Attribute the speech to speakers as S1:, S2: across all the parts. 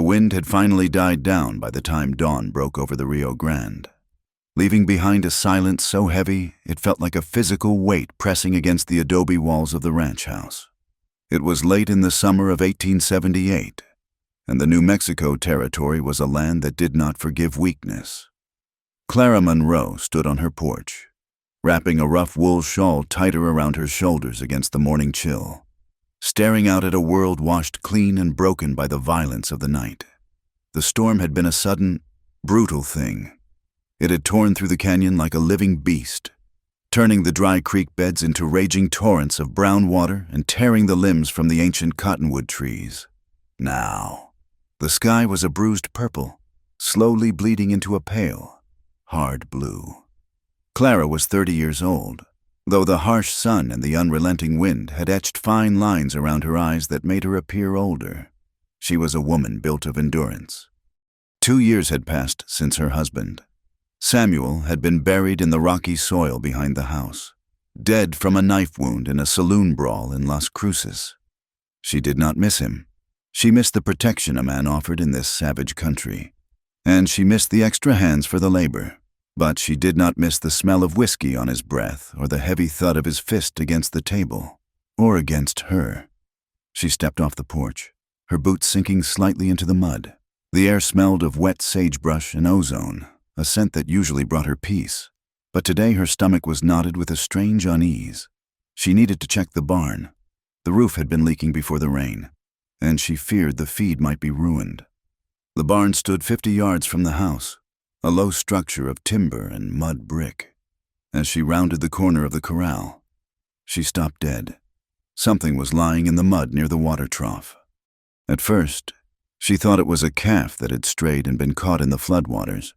S1: wind had finally died down by the time dawn broke over the Rio Grande, leaving behind a silence so heavy it felt like a physical weight pressing against the adobe walls of the ranch house. It was late in the summer of 1878, and the New Mexico territory was a land that did not forgive weakness. Clara Monroe stood on her porch, wrapping a rough wool shawl tighter around her shoulders against the morning chill, staring out at a world washed clean and broken by the violence of the night. The storm had been a sudden, brutal thing. It had torn through the canyon like a living beast, turning the dry creek beds into raging torrents of brown water and tearing the limbs from the ancient cottonwood trees. Now, the sky was a bruised purple, slowly bleeding into a pale, hard blue. Clara was 30 years old, though the harsh sun and the unrelenting wind had etched fine lines around her eyes that made her appear older. She was a woman built of endurance. 2 years had passed since her husband, Samuel, had been buried in the rocky soil behind the house, dead from a knife wound in a saloon brawl in Las Cruces. She did not miss him. She missed the protection a man offered in this savage country, and she missed the extra hands for the labor. But she did not miss the smell of whiskey on his breath or the heavy thud of his fist against the table, or against her. She stepped off the porch, her boots sinking slightly into the mud. The air smelled of wet sagebrush and ozone, a scent that usually brought her peace. But today her stomach was knotted with a strange unease. She needed to check the barn. The roof had been leaking before the rain, and she feared the feed might be ruined. The barn stood 50 yards from the house, a low structure of timber and mud brick. As she rounded the corner of the corral, she stopped dead. Something was lying in the mud near the water trough. At first, she thought it was a calf that had strayed and been caught in the floodwaters.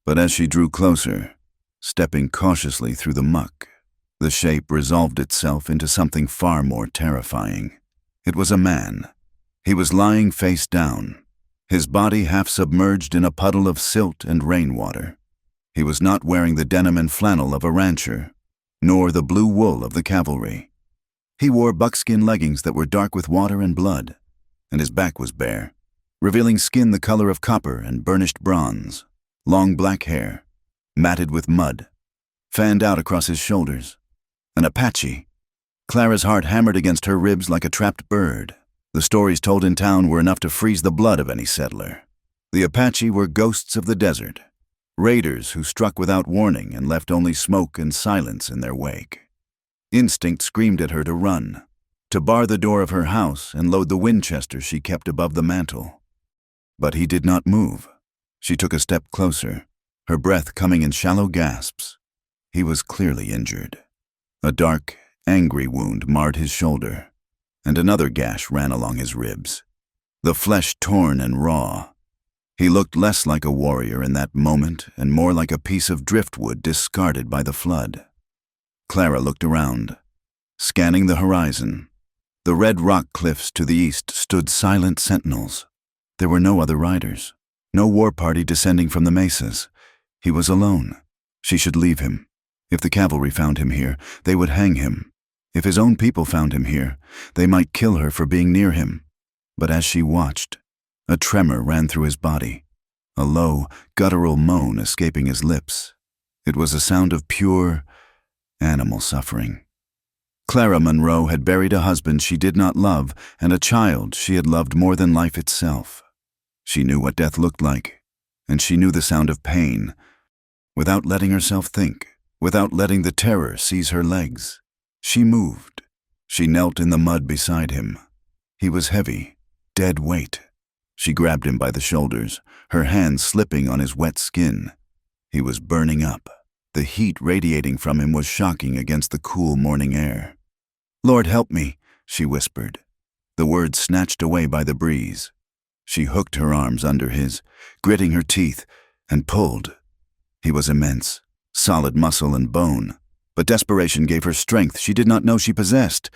S1: But as she drew closer, stepping cautiously through the muck, the shape resolved itself into something far more terrifying. It was a man. He was lying face down, his body half submerged in a puddle of silt and rainwater. He was not wearing the denim and flannel of a rancher, nor the blue wool of the cavalry. He wore buckskin leggings that were dark with water and blood, and his back was bare, revealing skin the color of copper and burnished bronze. Long black hair, matted with mud, fanned out across his shoulders. An Apache. Clara's heart hammered against her ribs like a trapped bird. The stories told in town were enough to freeze the blood of any settler. The Apache were ghosts of the desert, raiders who struck without warning and left only smoke and silence in their wake. Instinct screamed at her to run, to bar the door of her house and load the Winchester she kept above the mantel. But he did not move. She took a step closer, her breath coming in shallow gasps. He was clearly injured. A dark, angry wound marred his shoulder, and another gash ran along his ribs, the flesh torn and raw. He looked less like a warrior in that moment and more like a piece of driftwood discarded by the flood. Clara looked around, scanning the horizon. The red rock cliffs to the east stood silent sentinels. There were no other riders. No war party descending from the mesas. He was alone. She should leave him. If the cavalry found him here, they would hang him. If his own people found him here, they might kill her for being near him. But as she watched, a tremor ran through his body, a low, guttural moan escaping his lips. It was a sound of pure, animal suffering. Clara Monroe had buried a husband she did not love and a child she had loved more than life itself. She knew what death looked like, and she knew the sound of pain, without letting herself think, without letting the terror seize her legs. She moved. She knelt in the mud beside him. He was heavy, dead weight. She grabbed him by the shoulders, her hands slipping on his wet skin. He was burning up. The heat radiating from him was shocking against the cool morning air. "Lord, help me," she whispered, the words snatched away by the breeze. She hooked her arms under his, gritting her teeth, and pulled. He was immense, solid muscle and bone, but desperation gave her strength she did not know she possessed.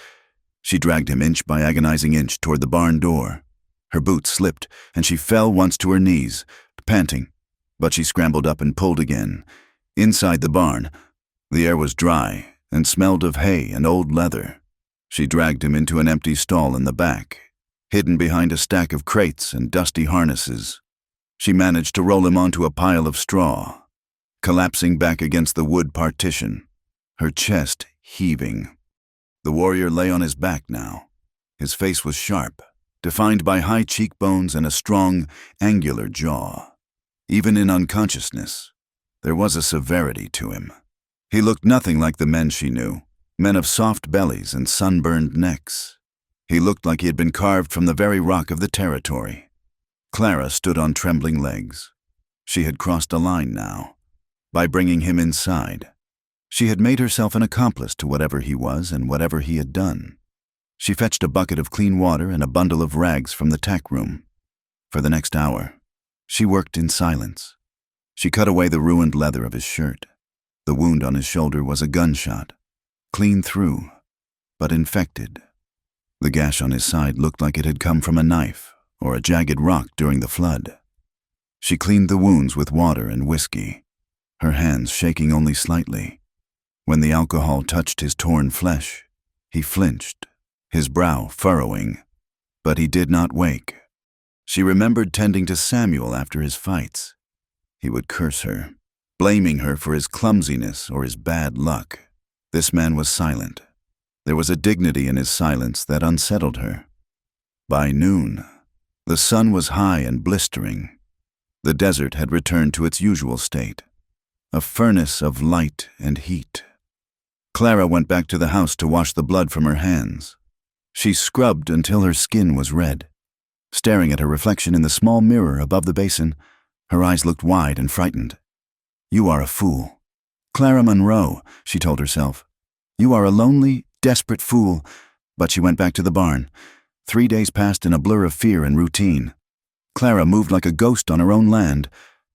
S1: She dragged him inch by agonizing inch toward the barn door. Her boots slipped, and she fell once to her knees, panting, but she scrambled up and pulled again. Inside the barn, the air was dry and smelled of hay and old leather. She dragged him into an empty stall in the back. Hidden behind a stack of crates and dusty harnesses, she managed to roll him onto a pile of straw, collapsing back against the wood partition, her chest heaving. The warrior lay on his back now. His face was sharp, defined by high cheekbones and a strong, angular jaw. Even in unconsciousness, there was a severity to him. He looked nothing like the men she knew, men of soft bellies and sunburned necks. He looked like he had been carved from the very rock of the territory. Clara stood on trembling legs. She had crossed a line now. By bringing him inside, she had made herself an accomplice to whatever he was and whatever he had done. She fetched a bucket of clean water and a bundle of rags from the tack room. For the next hour, she worked in silence. She cut away the ruined leather of his shirt. The wound on his shoulder was a gunshot, clean through, but infected. The gash on his side looked like it had come from a knife or a jagged rock during the flood. She cleaned the wounds with water and whiskey, her hands shaking only slightly. When the alcohol touched his torn flesh, he flinched, his brow furrowing, but he did not wake. She remembered tending to Samuel after his fights. He would curse her, blaming her for his clumsiness or his bad luck. This man was silent. There was a dignity in his silence that unsettled her. By noon, the sun was high and blistering. The desert had returned to its usual state, a furnace of light and heat. Clara went back to the house to wash the blood from her hands. She scrubbed until her skin was red. Staring at her reflection in the small mirror above the basin, her eyes looked wide and frightened. "You are a fool. Clara Monroe," she told herself. "You are a lonely, desperate fool." But she went back to the barn. 3 days passed in a blur of fear and routine. Clara moved like a ghost on her own land,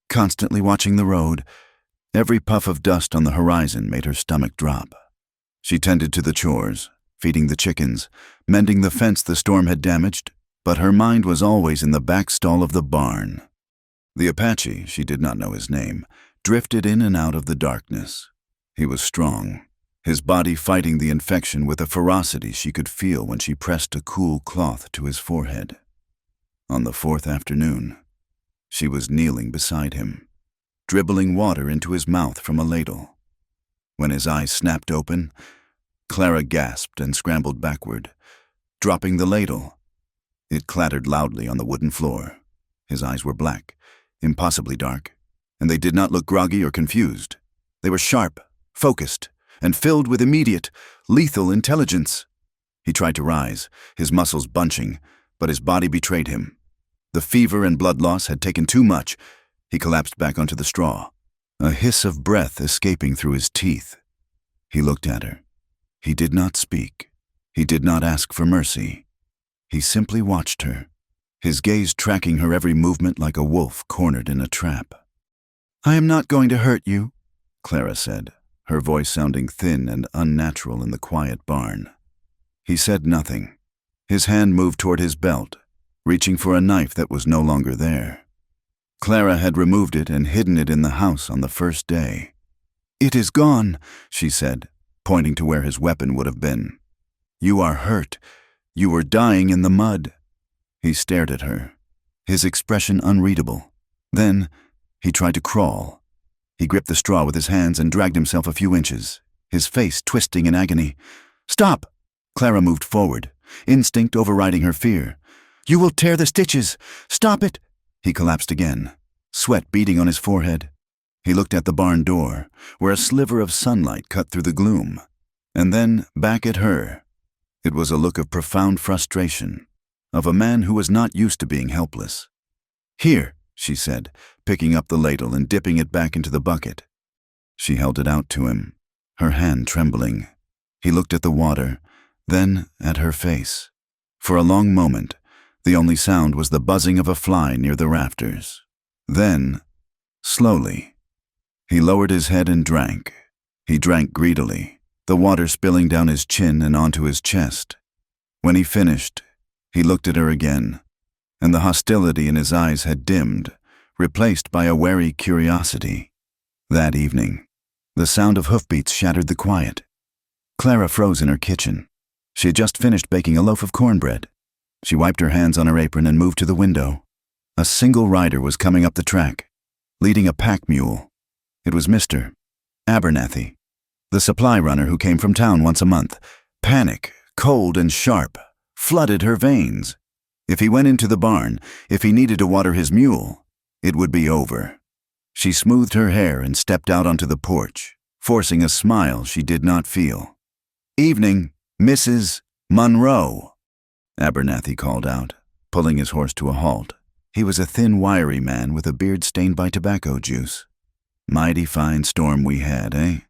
S1: constantly watching the road. Every puff of dust on the horizon made her stomach drop. She tended to the chores, feeding the chickens, mending the fence the storm had damaged, but her mind was always in the back stall of the barn. The Apache, she did not know his name, drifted in and out of the darkness. He was strong, his body fighting the infection with a ferocity she could feel when she pressed a cool cloth to his forehead. On the 4th afternoon, she was kneeling beside him, dribbling water into his mouth from a ladle. When his eyes snapped open, Clara gasped and scrambled backward, dropping the ladle. It clattered loudly on the wooden floor. His eyes were black, impossibly dark, and they did not look groggy or confused. They were sharp, focused, and filled with immediate, lethal intelligence. He tried to rise, his muscles bunching, but his body betrayed him. The fever and blood loss had taken too much. He collapsed back onto the straw, a hiss of breath escaping through his teeth. He looked at her. He did not speak. He did not ask for mercy. He simply watched her, his gaze tracking her every movement like a wolf cornered in a trap. "I am not going to hurt you," Clara said, her voice sounding thin and unnatural in the quiet barn. He said nothing. His hand moved toward his belt, reaching for a knife that was no longer there. Clara had removed it and hidden it in the house on the first day. "It is gone," she said, pointing to where his weapon would have been. "You are hurt. You were dying in the mud." He stared at her, his expression unreadable. Then he tried to crawl. He gripped the straw with his hands and dragged himself a few inches, his face twisting in agony. "Stop!" Clara moved forward, instinct overriding her fear. "You will tear the stitches! Stop it!" He collapsed again, sweat beading on his forehead. He looked at the barn door, where a sliver of sunlight cut through the gloom, and then back at her. It was a look of profound frustration, of a man who was not used to being helpless. "Here," she said, picking up the ladle and dipping it back into the bucket. She held it out to him, her hand trembling. He looked at the water, then at her face. For a long moment, the only sound was the buzzing of a fly near the rafters. Then, slowly, he lowered his head and drank. He drank greedily, the water spilling down his chin and onto his chest. When he finished, he looked at her again, and the hostility in his eyes had dimmed, replaced by a wary curiosity. That evening, the sound of hoofbeats shattered the quiet. Clara froze in her kitchen. She had just finished baking a loaf of cornbread. She wiped her hands on her apron and moved to the window. A single rider was coming up the track, leading a pack mule. It was Mr. Abernathy, the supply runner who came from town once a month. Panic, cold and sharp, flooded her veins. If he went into the barn, if he needed to water his mule, it would be over. She smoothed her hair and stepped out onto the porch, forcing a smile she did not feel. "Evening, Mrs. Monroe," Abernathy called out, pulling his horse to a halt. He was a thin, wiry man with a beard stained by tobacco juice. "Mighty fine storm we had, eh?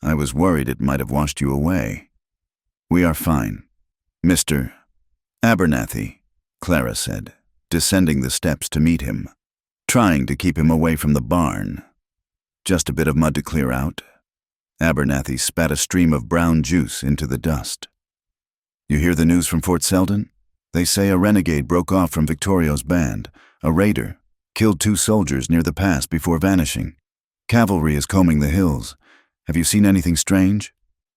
S1: I was worried it might have washed you away." "We are fine, Mr. Abernathy," Clara said, descending the steps to meet him, trying to keep him away from the barn. "Just a bit of mud to clear out." Abernathy spat a stream of brown juice into the dust. "You hear the news from Fort Selden? They say a renegade broke off from Victorio's band, a raider, killed 2 soldiers near the pass before vanishing. Cavalry is combing the hills. Have you seen anything strange?"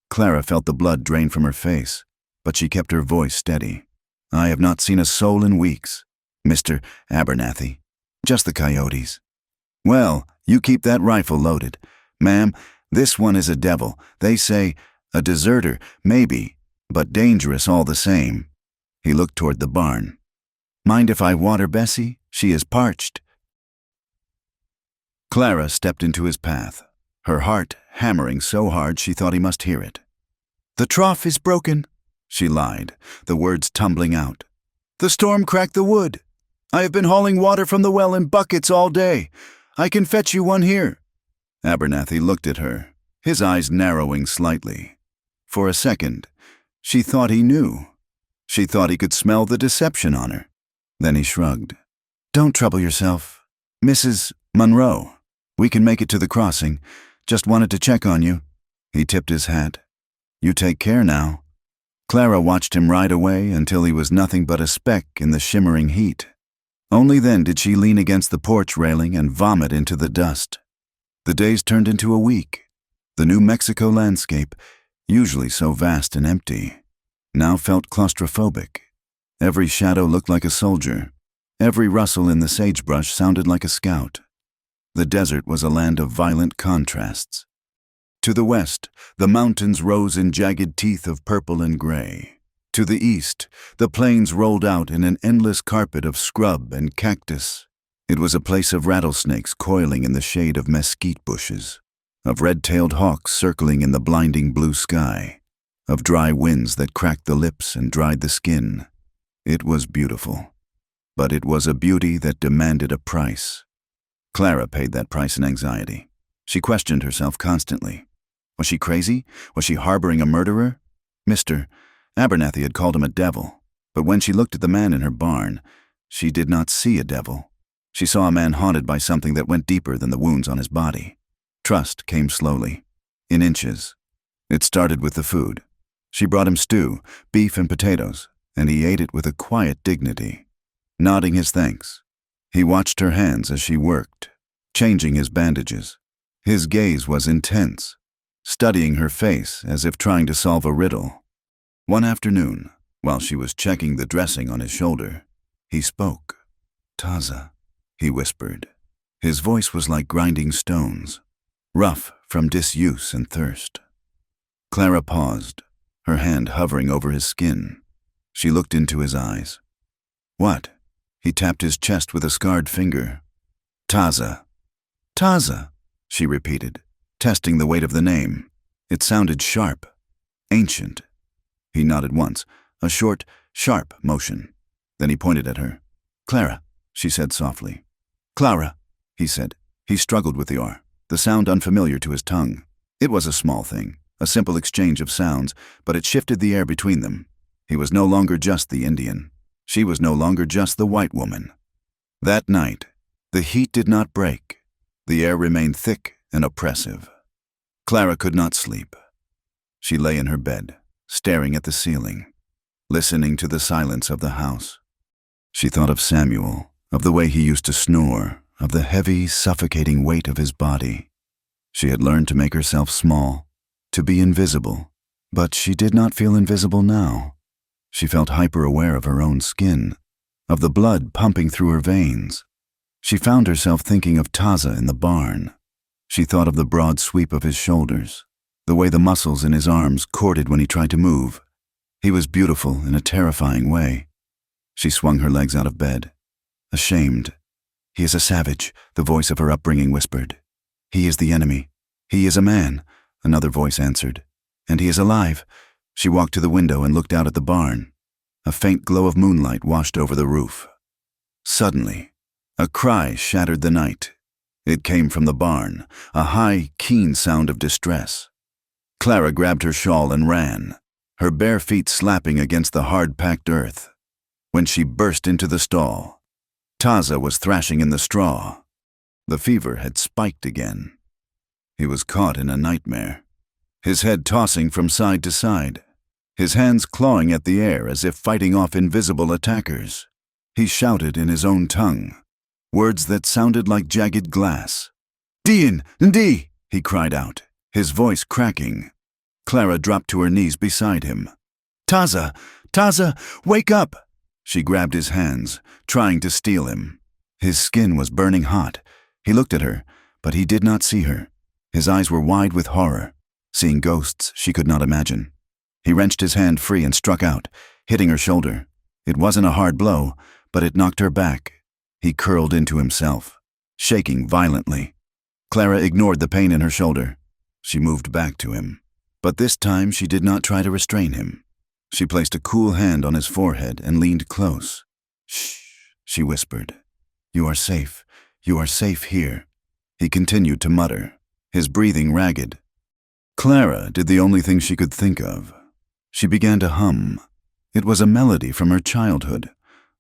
S1: Clara felt the blood drain from her face, but she kept her voice steady. "I have not seen a soul in weeks, Mr. Abernathy. Just the coyotes." "Well, you keep that rifle loaded. Ma'am, this one is a devil. They say a deserter, maybe, but dangerous all the same." He looked toward the barn. "Mind if I water Bessie? She is parched." Clara stepped into his path, her heart hammering so hard she thought he must hear it. "The trough is broken," she lied, the words tumbling out. "The storm cracked the wood. I have been hauling water from the well in buckets all day. I can fetch you one here." Abernathy looked at her, his eyes narrowing slightly. For a second, she thought he knew. She thought he could smell the deception on her. Then he shrugged. "Don't trouble yourself, Mrs. Monroe. We can make it to the crossing. Just wanted to check on you." He tipped his hat. "You take care now." Clara watched him ride away until he was nothing but a speck in the shimmering heat. Only then did she lean against the porch railing and vomit into the dust. The days turned into a week. The New Mexico landscape, usually so vast and empty, now felt claustrophobic. Every shadow looked like a soldier. Every rustle in the sagebrush sounded like a scout. The desert was a land of violent contrasts. To the west, the mountains rose in jagged teeth of purple and gray. To the east, the plains rolled out in an endless carpet of scrub and cactus. It was a place of rattlesnakes coiling in the shade of mesquite bushes, of red-tailed hawks circling in the blinding blue sky, of dry winds that cracked the lips and dried the skin. It was beautiful, but it was a beauty that demanded a price. Clara paid that price in anxiety. She questioned herself constantly. Was she crazy? Was she harboring a murderer? Mr. Abernathy had called him a devil, but when she looked at the man in her barn, she did not see a devil. She saw a man haunted by something that went deeper than the wounds on his body. Trust came slowly, in inches. It started with the food. She brought him stew, beef and potatoes, and he ate it with a quiet dignity, nodding his thanks. He watched her hands as she worked, changing his bandages. His gaze was intense, studying her face as if trying to solve a riddle. One afternoon, while she was checking the dressing on his shoulder, he spoke. "Taza," he whispered. His voice was like grinding stones, rough from disuse and thirst. Clara paused, her hand hovering over his skin. She looked into his eyes. "What?" He tapped his chest with a scarred finger. "Taza." "Taza," she repeated, testing the weight of the name. It sounded sharp, ancient. He nodded once, a short, sharp motion. Then he pointed at her. "Clara," she said softly. "Clara," he said. He struggled with the R, the sound unfamiliar to his tongue. It was a small thing, a simple exchange of sounds, but it shifted the air between them. He was no longer just the Indian. She was no longer just the white woman. That night, the heat did not break. The air remained thick and oppressive. Clara could not sleep. She lay in her bed, staring at the ceiling, listening to the silence of the house. She thought of Samuel, of the way he used to snore, of the heavy, suffocating weight of his body. She had learned to make herself small, to be invisible, but she did not feel invisible now. She felt hyper-aware of her own skin, of the blood pumping through her veins. She found herself thinking of Taza in the barn. She thought of the broad sweep of his shoulders, the way the muscles in his arms corded when he tried to move. He was beautiful in a terrifying way. She swung her legs out of bed, ashamed. "He is a savage," the voice of her upbringing whispered. "He is the enemy. He is a man," another voice answered. "And he is alive." She walked to the window and looked out at the barn. A faint glow of moonlight washed over the roof. Suddenly, a cry shattered the night. It came from the barn, a high, keen sound of distress. Clara grabbed her shawl and ran, her bare feet slapping against the hard-packed earth. When she burst into the stall, Taza was thrashing in the straw. The fever had spiked again. He was caught in a nightmare, his head tossing from side to side, his hands clawing at the air as if fighting off invisible attackers. He shouted in his own tongue, words that sounded like jagged glass. "Dien, Ndi!" he cried out, his voice cracking. Clara dropped to her knees beside him. "Taza! Taza! Wake up!" She grabbed his hands, trying to steal him. His skin was burning hot. He looked at her, but he did not see her. His eyes were wide with horror, seeing ghosts she could not imagine. He wrenched his hand free and struck out, hitting her shoulder. It wasn't a hard blow, but it knocked her back. He curled into himself, shaking violently. Clara ignored the pain in her shoulder. She moved back to him. But this time she did not try to restrain him. She placed a cool hand on his forehead and leaned close. "Shh," she whispered. "You are safe. You are safe here." He continued to mutter, his breathing ragged. Clara did the only thing she could think of. She began to hum. It was a melody from her childhood,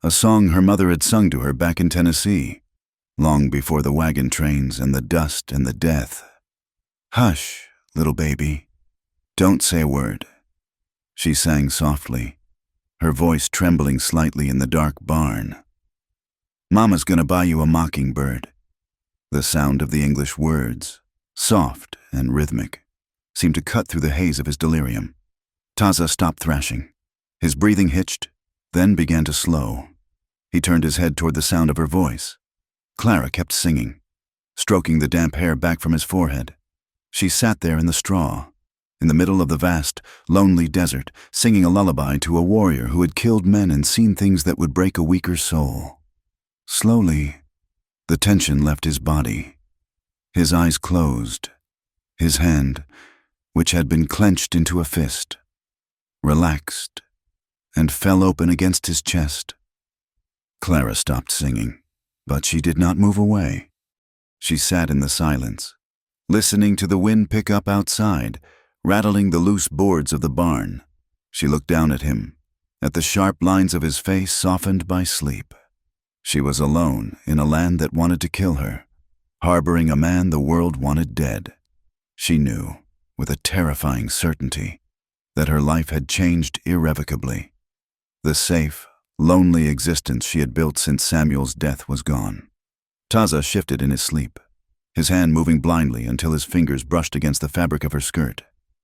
S1: a song her mother had sung to her back in Tennessee, long before the wagon trains and the dust and the death. "Hush, little baby. Don't say a word," she sang softly, her voice trembling slightly in the dark barn. "Mama's gonna buy you a mockingbird." The sound of the English words, soft and rhythmic, seemed to cut through the haze of his delirium. Taza stopped thrashing. His breathing hitched, then began to slow. He turned his head toward the sound of her voice. Clara kept singing, stroking the damp hair back from his forehead. She sat there in the straw, in the middle of the vast, lonely desert, singing a lullaby to a warrior who had killed men and seen things that would break a weaker soul. Slowly, the tension left his body. His eyes closed. His hand, which had been clenched into a fist, relaxed and fell open against his chest. Clara stopped singing, but she did not move away. She sat in the silence, listening to the wind pick up outside, rattling the loose boards of the barn. She looked down at him, at the sharp lines of his face softened by sleep. She was alone in a land that wanted to kill her, harboring a man the world wanted dead. She knew, with a terrifying certainty, that her life had changed irrevocably. The safe, lonely existence she had built since Samuel's death was gone. Taza shifted in his sleep, his hand moving blindly until his fingers brushed against the fabric of her skirt.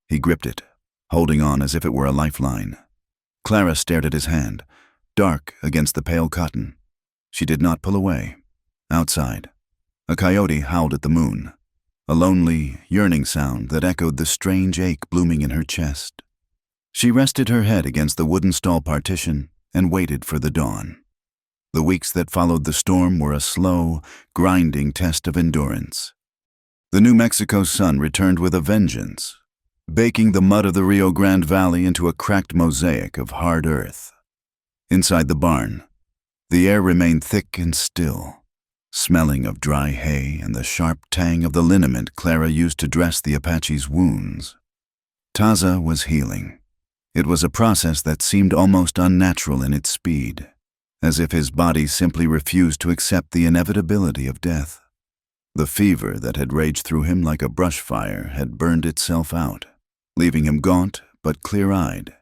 S1: He gripped it, holding on as if it were a lifeline. Clara stared at his hand, dark against the pale cotton. She did not pull away. Outside, a coyote howled at the moon, a lonely, yearning sound that echoed the strange ache blooming in her chest. She rested her head against the wooden stall partition and waited for the dawn. The weeks that followed the storm were a slow, grinding test of endurance. The New Mexico sun returned with a vengeance, baking the mud of the Rio Grande Valley into a cracked mosaic of hard earth. Inside the barn, the air remained thick and still, smelling of dry hay and the sharp tang of the liniment Clara used to dress the Apache's wounds. Taza was healing. It was a process that seemed almost unnatural in its speed, as if his body simply refused to accept the inevitability of death. The fever that had raged through him like a brush fire had burned itself out, leaving him gaunt but clear-eyed.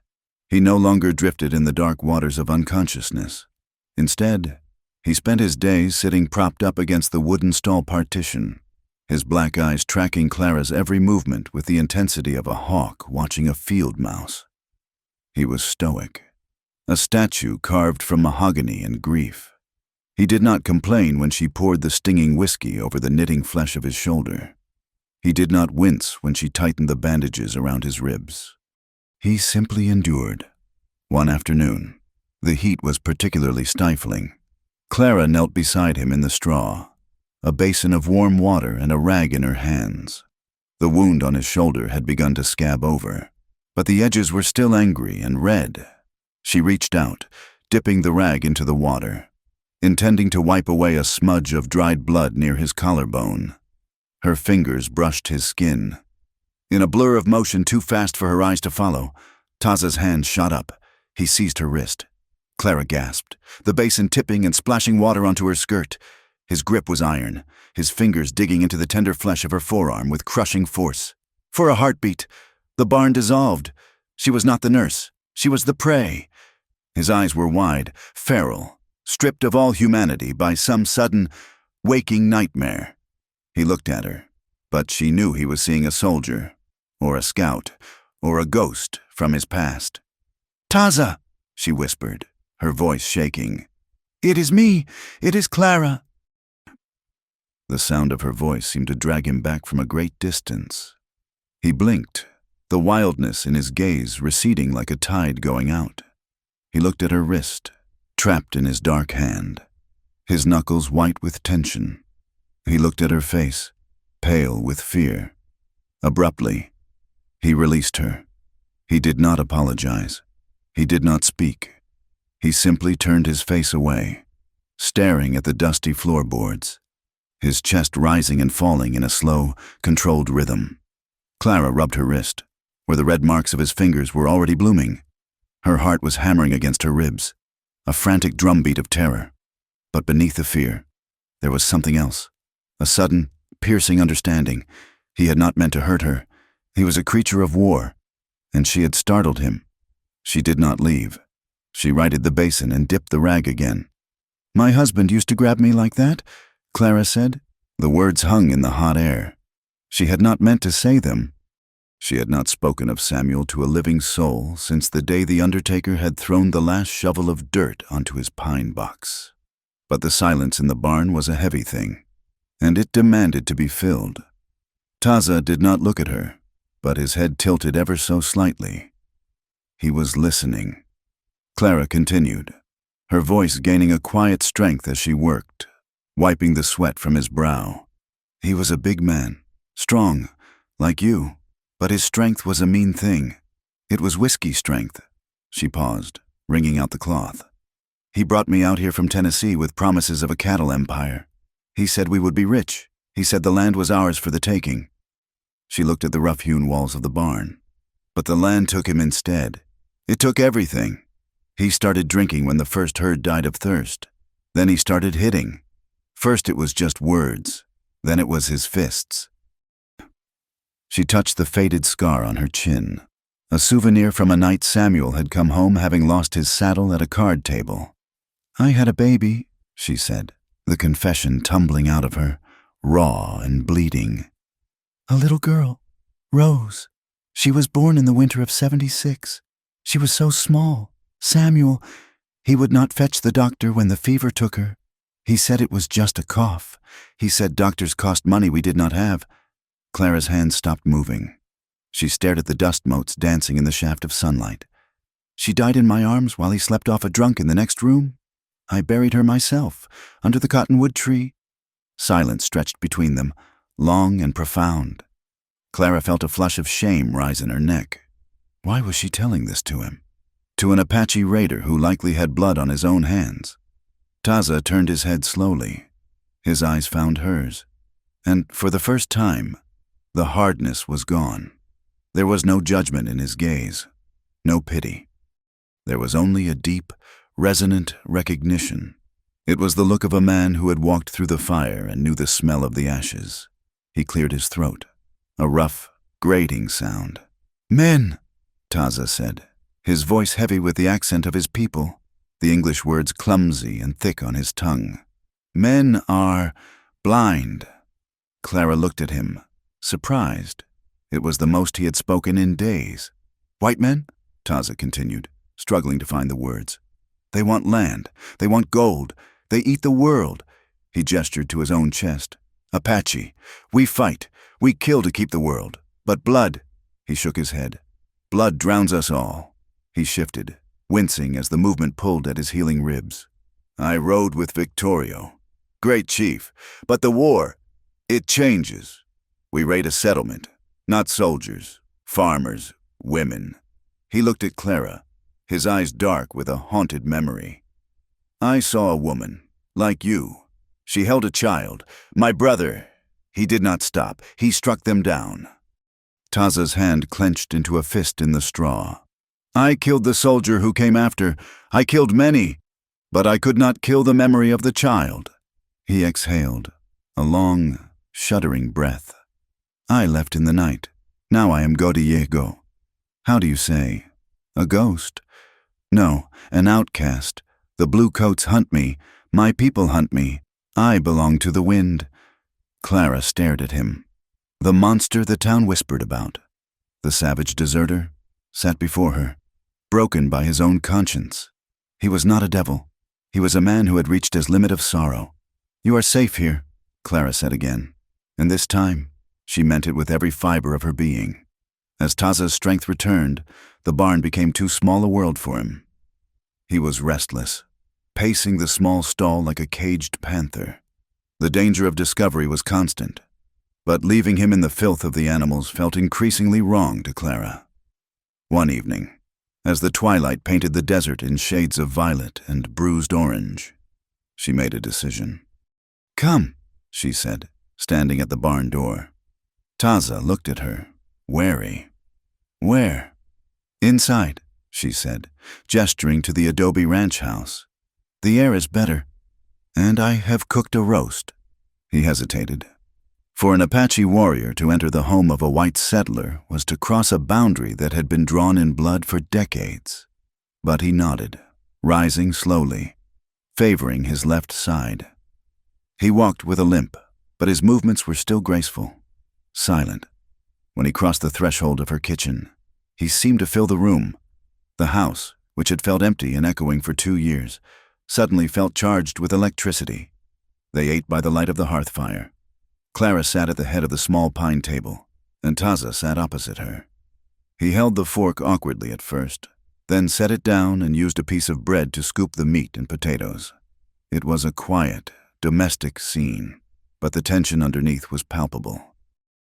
S1: He no longer drifted in the dark waters of unconsciousness. Instead, he spent his days sitting propped up against the wooden stall partition, his black eyes tracking Clara's every movement with the intensity of a hawk watching a field mouse. He was stoic, a statue carved from mahogany and grief. He did not complain when she poured the stinging whiskey over the knitting flesh of his shoulder. He did not wince when she tightened the bandages around his ribs. He simply endured. One afternoon, the heat was particularly stifling. Clara knelt beside him in the straw, a basin of warm water and a rag in her hands. The wound on his shoulder had begun to scab over, but the edges were still angry and red. She reached out, dipping the rag into the water, intending to wipe away a smudge of dried blood near his collarbone. Her fingers brushed his skin. In a blur of motion too fast for her eyes to follow, Taza's hand shot up. He seized her wrist. Clara gasped, the basin tipping and splashing water onto her skirt. His grip was iron, his fingers digging into the tender flesh of her forearm with crushing force. For a heartbeat, the barn dissolved. She was not the nurse. She was the prey. His eyes were wide, feral, stripped of all humanity by some sudden, waking nightmare. He looked at her, but she knew he was seeing a soldier, or a scout, or a ghost from his past. "Taza," she whispered, her voice shaking. "It is me. It is Clara." The sound of her voice seemed to drag him back from a great distance. He blinked, the wildness in his gaze receding like a tide going out. He looked at her wrist, trapped in his dark hand, his knuckles white with tension. He looked at her face, pale with fear. Abruptly, he released her. He did not apologize. He did not speak. He simply turned his face away, staring at the dusty floorboards, his chest rising and falling in a slow, controlled rhythm. Clara rubbed her wrist, where the red marks of his fingers were already blooming. Her heart was hammering against her ribs, a frantic drumbeat of terror. But beneath the fear, there was something else, a sudden, piercing understanding. He had not meant to hurt her. He was a creature of war, and she had startled him. She did not leave. She righted the basin and dipped the rag again. "My husband used to grab me like that," Clara said. The words hung in the hot air. She had not meant to say them. She had not spoken of Samuel to a living soul since the day the undertaker had thrown the last shovel of dirt onto his pine box. But the silence in the barn was a heavy thing, and it demanded to be filled. Taza did not look at her, but his head tilted ever so slightly. He was listening. Clara continued, her voice gaining a quiet strength as she worked, wiping the sweat from his brow. "He was a big man, strong, like you, but his strength was a mean thing. It was whiskey strength." She paused, wringing out the cloth. "He brought me out here from Tennessee with promises of a cattle empire. He said we would be rich. He said the land was ours for the taking." She looked at the rough-hewn walls of the barn. But the land took him instead. It took everything. He started drinking when the first herd died of thirst. Then he started hitting. First it was just words. Then it was his fists. She touched the faded scar on her chin, a souvenir from a night Samuel had come home having lost his saddle at a card table. "I had a baby," she said, the confession tumbling out of her, raw and bleeding. "A little girl, Rose. She was born in the winter of '76. She was so small. Samuel, he would not fetch the doctor when the fever took her. He said it was just a cough. He said doctors cost money we did not have." Clara's hands stopped moving. She stared at the dust motes dancing in the shaft of sunlight. "She died in my arms while he slept off a drunk in the next room. I buried her myself, under the cottonwood tree." Silence stretched between them, long and profound. Clara felt a flush of shame rise in her neck. Why was she telling this to him? To an Apache raider who likely had blood on his own hands. Taza turned his head slowly. His eyes found hers. And for the first time, the hardness was gone. There was no judgment in his gaze, no pity. There was only a deep, resonant recognition. It was the look of a man who had walked through the fire and knew the smell of the ashes. He cleared his throat, a rough, grating sound. "Men," Taza said, his voice heavy with the accent of his people, the English words clumsy and thick on his tongue. "Men are blind." Clara looked at him, surprised. It was the most he had spoken in days. "White men?" Taza continued. struggling to find the words. They want land. They want gold. They eat the world. He gestured to his own chest. Apache. We fight. We kill to keep the world. But blood. He shook his head. Blood drowns us all. He shifted, wincing as the movement pulled at his healing ribs. I rode with Victorio. Great chief. But the war, it changes. We raid a settlement. Not soldiers. Farmers. Women. He looked at Clara, his eyes dark with a haunted memory. I saw a woman, like you. She held a child. My brother. He did not stop. He struck them down. Taza's hand clenched into a fist in the straw. I killed the soldier who came after. I killed many, but I could not kill the memory of the child. He exhaled, a long, shuddering breath. I left in the night. Now I am Godiego. How do you say? A ghost? No, an outcast. The blue coats hunt me. My people hunt me. I belong to the wind. Clara stared at him. The monster the town whispered about. The savage deserter sat before her, broken by his own conscience. He was not a devil. He was a man who had reached his limit of sorrow. You are safe here, Clara said again. And this time, she meant it with every fiber of her being. As Taza's strength returned, the barn became too small a world for him. He was restless, pacing the small stall like a caged panther. The danger of discovery was constant, but leaving him in the filth of the animals felt increasingly wrong to Clara. One evening, as the twilight painted the desert in shades of violet and bruised orange, she made a decision. Come, she said, standing at the barn door. Taza looked at her, wary. Where? Inside, she said, gesturing to the adobe ranch house. The air is better, and I have cooked a roast. He hesitated. For an Apache warrior to enter the home of a white settler was to cross a boundary that had been drawn in blood for decades. But he nodded, rising slowly, favoring his left side. He walked with a limp, but his movements were still graceful, silent. When he crossed the threshold of her kitchen, he seemed to fill the room. The house, which had felt empty and echoing for 2 years, suddenly felt charged with electricity. They ate by the light of the hearth fire. Clara sat at the head of the small pine table, and Taza sat opposite her. He held the fork awkwardly at first, then set it down and used a piece of bread to scoop the meat and potatoes. It was a quiet, domestic scene, but the tension underneath was palpable.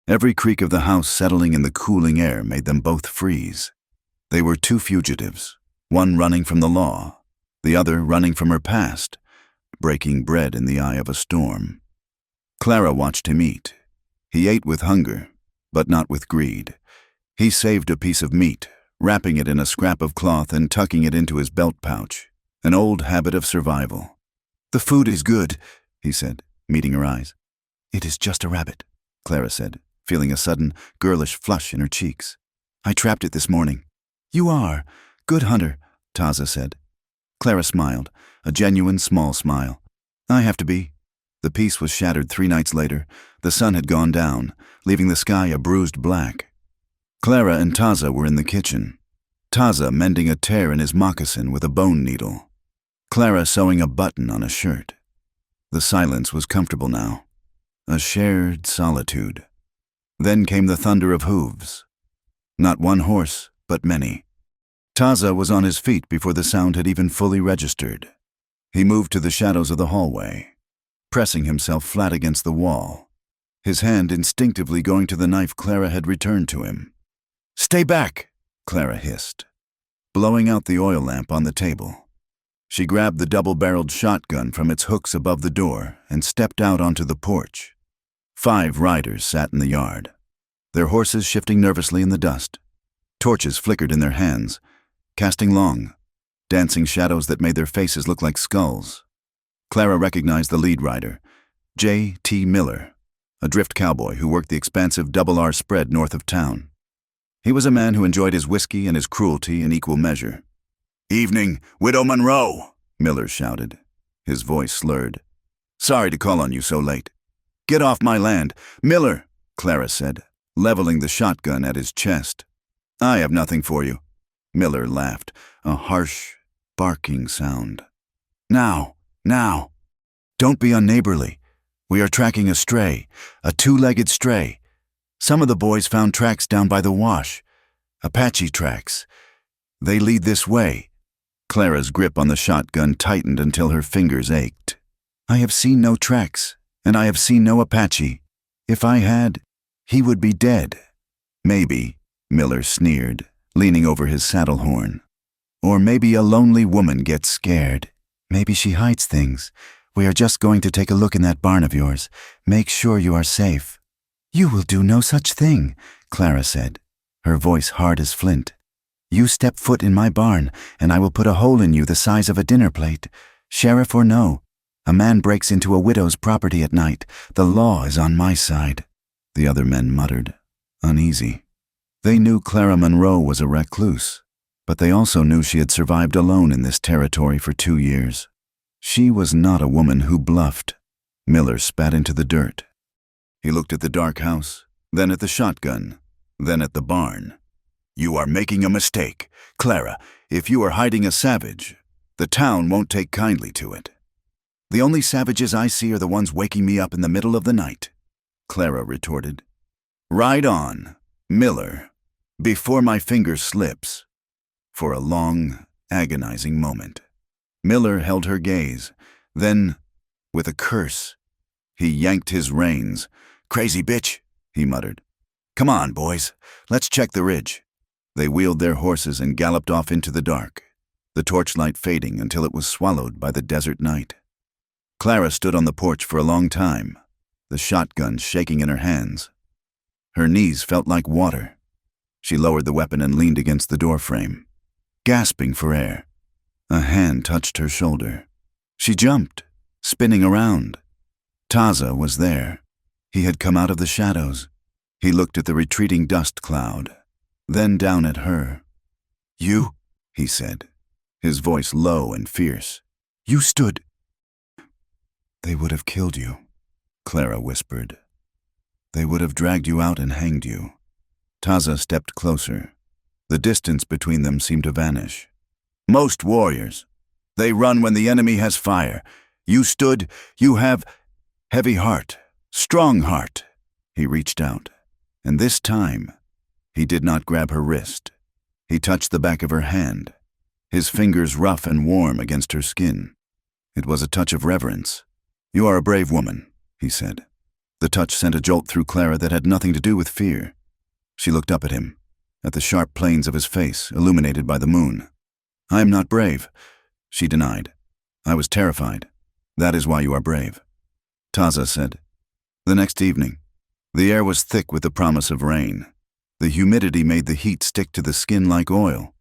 S1: Every creak of the house settling in the cooling air made them both freeze. They were two fugitives, one running from the law, the other running from her past, breaking bread in the eye of a storm. Clara watched him eat. He ate with hunger, but not with greed. He saved a piece of meat, wrapping it in a scrap of cloth and tucking it into his belt pouch, an old habit of survival. The food is good, he said, meeting her eyes. It is just a rabbit, Clara said, feeling a sudden, girlish flush in her cheeks. I trapped it this morning. You are. Good hunter, Taza said. Clara smiled, a genuine small smile. I have to be. The peace was shattered 3 nights later. The sun had gone down, leaving the sky a bruised black. Clara and Taza were in the kitchen. Taza mending a tear in his moccasin with a bone needle. Clara sewing a button on a shirt. The silence was comfortable now. A shared solitude. Then came the thunder of hooves. Not one horse, but many. Taza was on his feet before the sound had even fully registered. He moved to the shadows of the hallway, pressing himself flat against the wall, his hand instinctively going to the knife Clara had returned to him. Stay back, Clara hissed, blowing out the oil lamp on the table. She grabbed the double-barreled shotgun from its hooks above the door and stepped out onto the porch. 5 riders sat in the yard, their horses shifting nervously in the dust. Torches flickered in their hands, casting long, dancing shadows that made their faces look like skulls. Clara recognized the lead rider, J.T. Miller, a drift cowboy who worked the expansive Double R spread north of town. He was a man who enjoyed his whiskey and his cruelty in equal measure. Evening, Widow Monroe, Miller shouted, his voice slurred. Sorry to call on you so late. Get off my land, Miller, Clara said, leveling the shotgun at his chest. I have nothing for you. Miller laughed, a harsh, barking sound. Now, now! Don't be unneighborly. We are tracking a stray, a two-legged stray. Some of the boys found tracks down by the wash. Apache tracks. They lead this way. Clara's grip on the shotgun tightened until her fingers ached. I have seen no tracks, and I have seen no Apache. If I had, he would be dead. Maybe, Miller sneered, leaning over his saddle horn. Or maybe a lonely woman gets scared. Maybe she hides things. We are just going to take a look in that barn of yours. Make sure you are safe. You will do no such thing, Clara said, her voice hard as flint. You step foot in my barn, and I will put a hole in you the size of a dinner plate. Sheriff or no, a man breaks into a widow's property at night. The law is on my side. The other men muttered, uneasy. They knew Clara Monroe was a recluse, but they also knew she had survived alone in this territory for 2 years. She was not a woman who bluffed. Miller spat into the dirt. He looked at the dark house, then at the shotgun, then at the barn. You are making a mistake. Clara, if you are hiding a savage, the town won't take kindly to it. The only savages I see are the ones waking me up in the middle of the night, Clara retorted. Ride on, Miller, before my finger slips. For a long, agonizing moment, Miller held her gaze. Then, with a curse, he yanked his reins. Crazy bitch, he muttered. Come on, boys, let's check the ridge. They wheeled their horses and galloped off into the dark, the torchlight fading until it was swallowed by the desert night. Clara stood on the porch for a long time, the shotgun shaking in her hands. Her knees felt like water. She lowered the weapon and leaned against the doorframe, gasping for air. A hand touched her shoulder. She jumped, spinning around. Taza was there. He had come out of the shadows. He looked at the retreating dust cloud, then down at her. You, he said, his voice low and fierce. You stood. They would have killed you, Clara whispered. They would have dragged you out and hanged you. Taza stepped closer. The distance between them seemed to vanish. Most warriors. They run when the enemy has fire. You stood, you have heavy heart, strong heart. He reached out, and this time, he did not grab her wrist. He touched the back of her hand, his fingers rough and warm against her skin. It was a touch of reverence. You are a brave woman, he said. The touch sent a jolt through Clara that had nothing to do with fear. She looked up at him, at the sharp planes of his face illuminated by the moon. I am not brave, she denied. I was terrified. That is why you are brave. Taza said. The next evening, the air was thick with the promise of rain. The humidity made the heat stick to the skin like oil.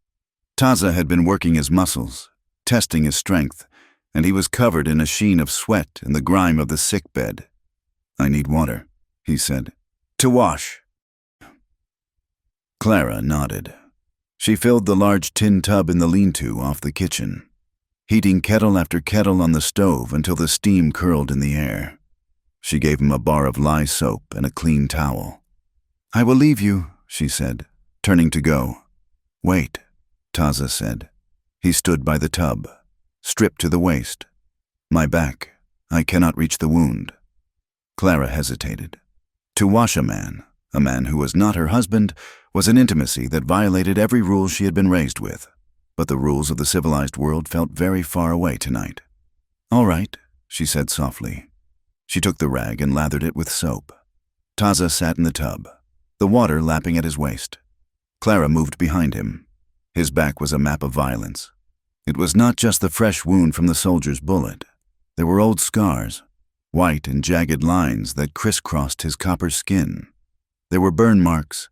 S1: Taza had been working his muscles, testing his strength, and he was covered in a sheen of sweat and the grime of the sickbed. I need water, he said. To wash. Clara nodded. She filled the large tin tub in the lean-to off the kitchen, heating kettle after kettle on the stove until the steam curled in the air. She gave him a bar of lye soap and a clean towel. I will leave you, she said, turning to go. Wait, Taza said. He stood by the tub, stripped to the waist. My back, I cannot reach the wound. Clara hesitated. To wash a man who was not her husband, was an intimacy that violated every rule she had been raised with, but the rules of the civilized world felt very far away tonight. All right, she said softly. She took the rag and lathered it with soap. Taza sat in the tub, the water lapping at his waist. Clara moved behind him. His back was a map of violence. It was not just the fresh wound from the soldier's bullet. There were old scars, white and jagged lines that crisscrossed his copper skin. There were burn marks.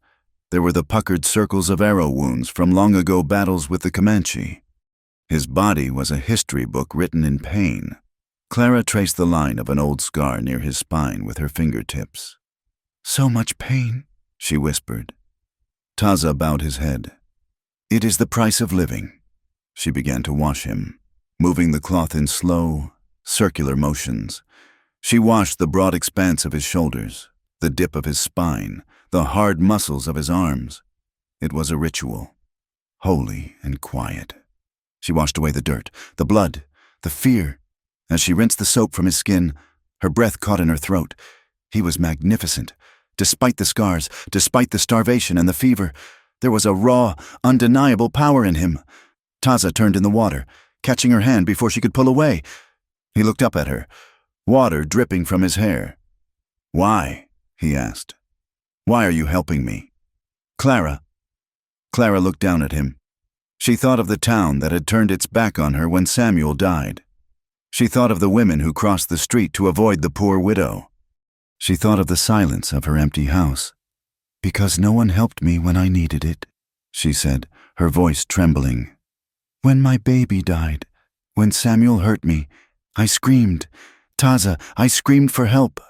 S1: There were the puckered circles of arrow wounds from long-ago battles with the Comanche. His body was a history book written in pain. Clara traced the line of an old scar near his spine with her fingertips. So much pain, she whispered. Taza bowed his head. It is the price of living. She began to wash him, moving the cloth in slow, circular motions. She washed the broad expanse of his shoulders, the dip of his spine, the hard muscles of his arms. It was a ritual. holy and quiet. She washed away the dirt, the blood, the fear. As she rinsed the soap from his skin, her breath caught in her throat. He was magnificent. Despite the scars, despite the starvation and the fever, there was a raw, undeniable power in him. Taza turned in the water, catching her hand before she could pull away. He looked up at her, water dripping from his hair. "Why?" he asked. "Why are you helping me?" "Clara." Clara looked down at him. She thought of the town that had turned its back on her when Samuel died. She thought of the women who crossed the street to avoid the poor widow. She thought of the silence of her empty house. "Because no one helped me when I needed it," she said, her voice trembling. "When my baby died, when Samuel hurt me, I screamed, Taza, I screamed for help,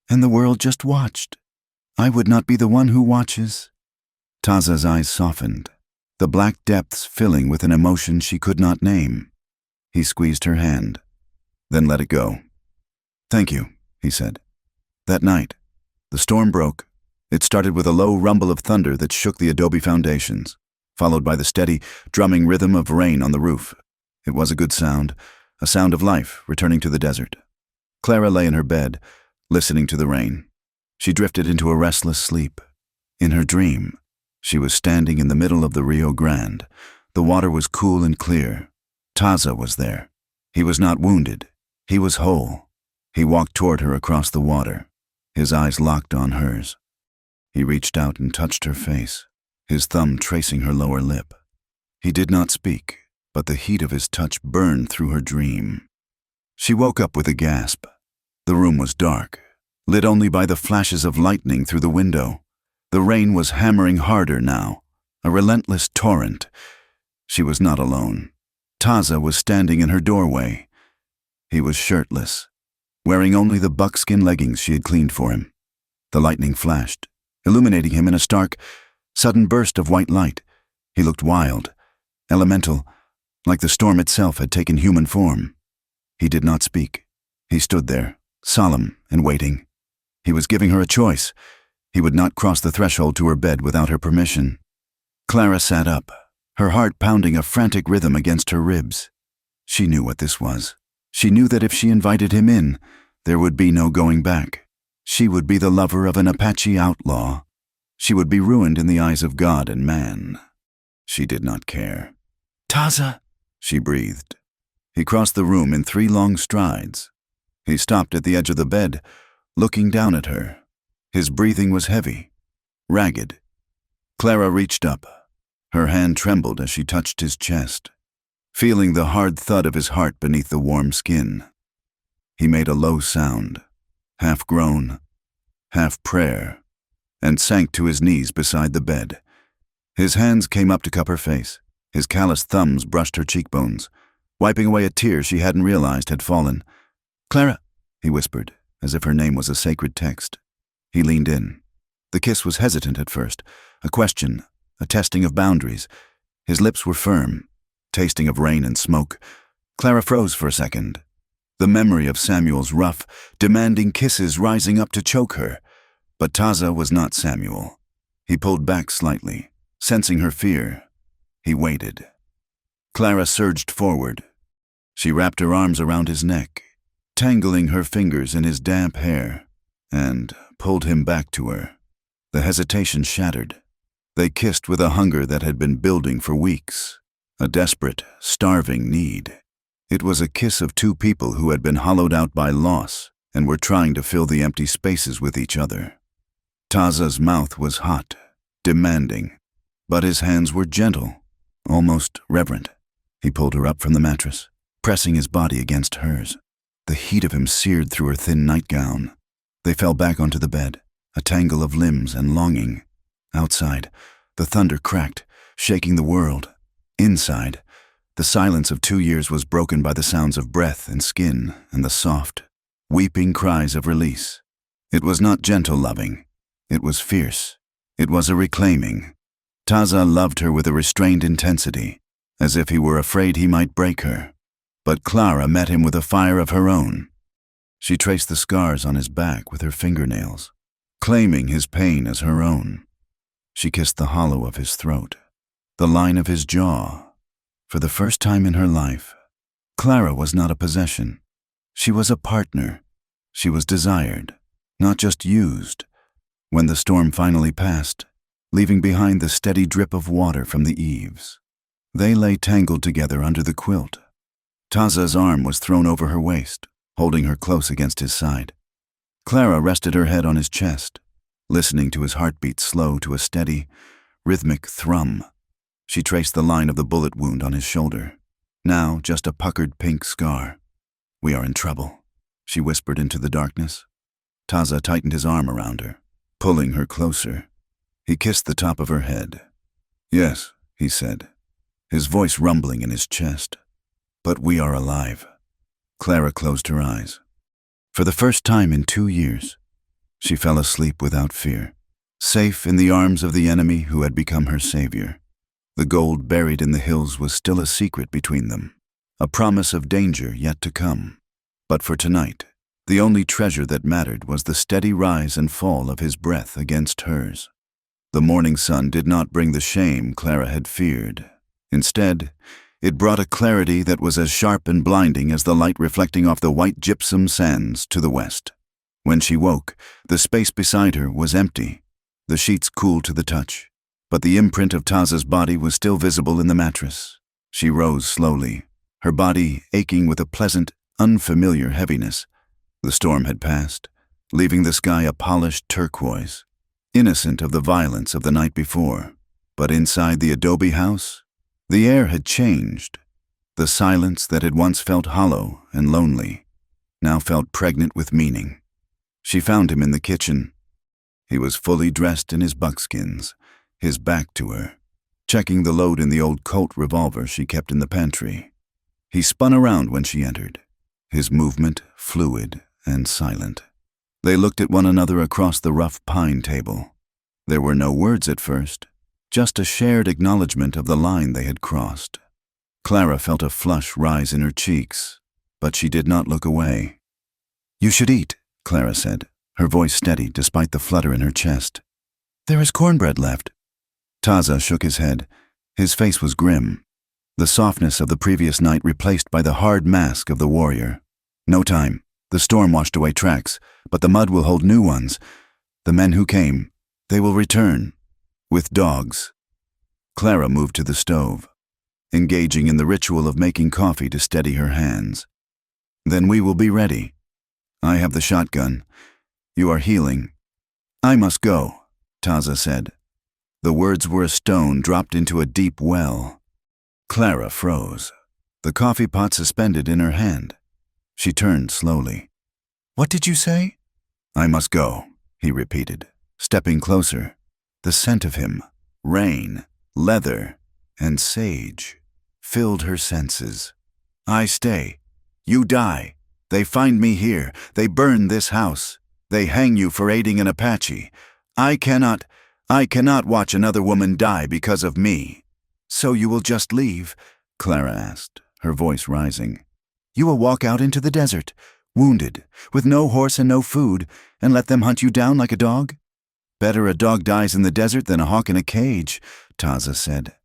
S1: and the world just watched. I would not be the one who watches." Taza's eyes softened, the black depths filling with an emotion she could not name. He squeezed her hand, then let it go. "Thank you," he said. That night, the storm broke. It started with a low rumble of thunder that shook the adobe foundations, followed by the steady, drumming rhythm of rain on the roof. It was a good sound, a sound of life returning to the desert. Clara lay in her bed, listening to the rain. She drifted into a restless sleep. In her dream, she was standing in the middle of the Rio Grande. The water was cool and clear. Taza was there. He was not wounded. He was whole. He walked toward her across the water, his eyes locked on hers. He reached out and touched her face, his thumb tracing her lower lip. He did not speak, but the heat of his touch burned through her dream. She woke up with a gasp. The room was dark, lit only by the flashes of lightning through the window. The rain was hammering harder now, a relentless torrent. She was not alone. Taza was standing in her doorway. He was shirtless, wearing only the buckskin leggings she had cleaned for him. The lightning flashed, illuminating him in a stark, sudden burst of white light. He looked wild, elemental, like the storm itself had taken human form. He did not speak. He stood there, solemn and waiting. He was giving her a choice. He would not cross the threshold to her bed without her permission. Clara sat up, her heart pounding a frantic rhythm against her ribs. She knew what this was. She knew that if she invited him in, there would be no going back. She would be the lover of an Apache outlaw. She would be ruined in the eyes of God and man. She did not care. "Taza," she breathed. He crossed the room in 3 long strides. He stopped at the edge of the bed, looking down at her. His breathing was heavy, ragged. Clara reached up. Her hand trembled as she touched his chest, feeling the hard thud of his heart beneath the warm skin. He made a low sound, half groan, half prayer, and sank to his knees beside the bed. His hands came up to cup her face. His calloused thumbs brushed her cheekbones, wiping away a tear she hadn't realized had fallen. "Clara," he whispered, as if her name was a sacred text. He leaned in. The kiss was hesitant at first, a question, a testing of boundaries. His lips were firm, tasting of rain and smoke. Clara froze for a second, the memory of Samuel's rough, demanding kisses rising up to choke her. But Taza was not Samuel. He pulled back slightly, sensing her fear. He waited. Clara surged forward. She wrapped her arms around his neck, tangling her fingers in his damp hair, and pulled him back to her. The hesitation shattered. They kissed with a hunger that had been building for weeks, a desperate, starving need. It was a kiss of 2 people who had been hollowed out by loss and were trying to fill the empty spaces with each other. Taza's mouth was hot, demanding, but his hands were gentle, almost reverent. He pulled her up from the mattress, pressing his body against hers. The heat of him seared through her thin nightgown. They fell back onto the bed, a tangle of limbs and longing. Outside, the thunder cracked, shaking the world. Inside, the silence of 2 years was broken by the sounds of breath and skin and the soft, weeping cries of release. It was not gentle loving. It was fierce. It was a reclaiming. Taza loved her with a restrained intensity, as if he were afraid he might break her. But Clara met him with a fire of her own. She traced the scars on his back with her fingernails, claiming his pain as her own. She kissed the hollow of his throat, the line of his jaw. For the first time in her life, Clara was not a possession. She was a partner. She was desired, not just used. When the storm finally passed, leaving behind the steady drip of water from the eaves, they lay tangled together under the quilt. Taza's arm was thrown over her waist, holding her close against his side. Clara rested her head on his chest, listening to his heartbeat slow to a steady, rhythmic thrum. She traced the line of the bullet wound on his shoulder, now just a puckered pink scar. "We are in trouble," she whispered into the darkness. Taza tightened his arm around her, pulling her closer. He kissed the top of her head. "Yes," he said, his voice rumbling in his chest. "But we are alive." Clara closed her eyes. For the first time in 2 years, she fell asleep without fear, safe in the arms of the enemy who had become her savior. The gold buried in the hills was still a secret between them, a promise of danger yet to come. But for tonight, the only treasure that mattered was the steady rise and fall of his breath against hers. The morning sun did not bring the shame Clara had feared. Instead, it brought a clarity that was as sharp and blinding as the light reflecting off the white gypsum sands to the west. When she woke, the space beside her was empty, the sheets cool to the touch, but the imprint of Taza's body was still visible in the mattress. She rose slowly, her body aching with a pleasant, unfamiliar heaviness. The storm had passed, leaving the sky a polished turquoise, innocent of the violence of the night before. But inside the adobe house, the air had changed. The silence that had once felt hollow and lonely now felt pregnant with meaning. She found him in the kitchen. He was fully dressed in his buckskins, his back to her, checking the load in the old Colt revolver she kept in the pantry. He spun around when she entered, his movement fluid and silent. They looked at one another across the rough pine table. There were no words at first, just a shared acknowledgement of the line they had crossed. Clara felt a flush rise in her cheeks, but she did not look away. "You should eat," Clara said, her voice steady despite the flutter in her chest. "There is cornbread left." Taza shook his head. His face was grim, the softness of the previous night replaced by the hard mask of the warrior. "No time. The storm washed away tracks, but the mud will hold new ones. The men who came, they will return. With dogs." Clara moved to the stove, engaging in the ritual of making coffee to steady her hands. "Then we will be ready. I have the shotgun. You are healing." "I must go," Taza said. The words were a stone dropped into a deep well. Clara froze, the coffee pot suspended in her hand. She turned slowly. "What did you say?" "I must go," he repeated, stepping closer. The scent of him, rain, leather, and sage, filled her senses. "I stay. You die. They find me here. They burn this house. They hang you for aiding an Apache. I cannot watch another woman die because of me." "So you will just leave?" Clara asked, her voice rising. "You will walk out into the desert, wounded, with no horse and no food, and let them hunt you down like a dog?" "Better a dog dies in the desert than a hawk in a cage," Taza said.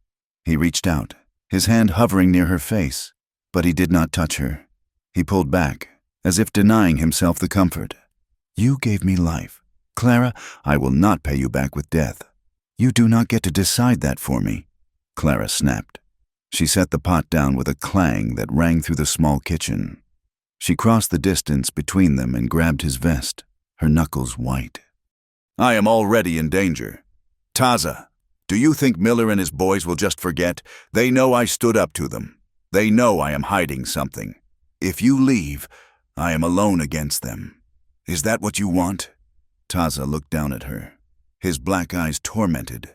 S1: He reached out, his hand hovering near her face, but he did not touch her. He pulled back, as if denying himself the comfort. "You gave me life. Clara, I will not pay you back with death. You do not get to decide that for me," Clara snapped. She set the pot down with a clang that rang through the small kitchen. She crossed the distance between them and grabbed his vest, her knuckles white. "I am already in danger. Taza, do you think Miller and his boys will just forget? They know I stood up to them. They know I am hiding something. If you leave, I am alone against them. Is that what you want?" Taza looked down at her, his black eyes tormented.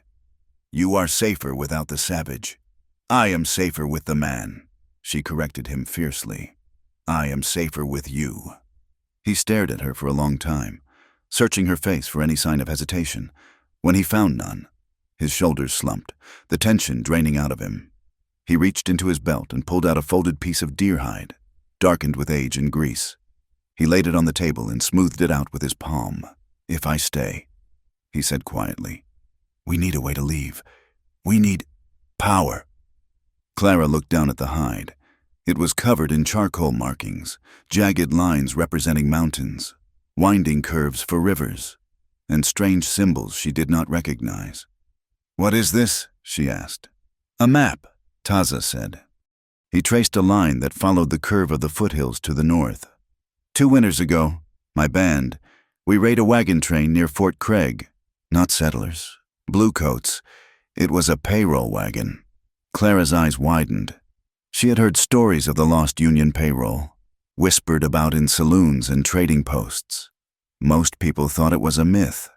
S1: "You are safer without the savage. I am safer with the man," she corrected him fiercely. "I am safer with you." He stared at her for a long time, searching her face for any sign of hesitation. When he found none, his shoulders slumped, the tension draining out of him. He reached into his belt and pulled out a folded piece of deer hide, darkened with age and grease. He laid it on the table and smoothed it out with his palm. "If I stay," he said quietly, "we need a way to leave. We need..." power. Clara looked down at the hide. It was covered in charcoal markings, jagged lines representing mountains, winding curves for rivers, and strange symbols she did not recognize. "What is this?" she asked. "A map," Taza said. He traced a line that followed the curve of the foothills to the north. "2 winters ago, my band, we raid a wagon train near Fort Craig. Not settlers, bluecoats. It was a payroll wagon." Clara's eyes widened. She had heard stories of the lost Union payroll, whispered about in saloons and trading posts. Most people thought it was a myth.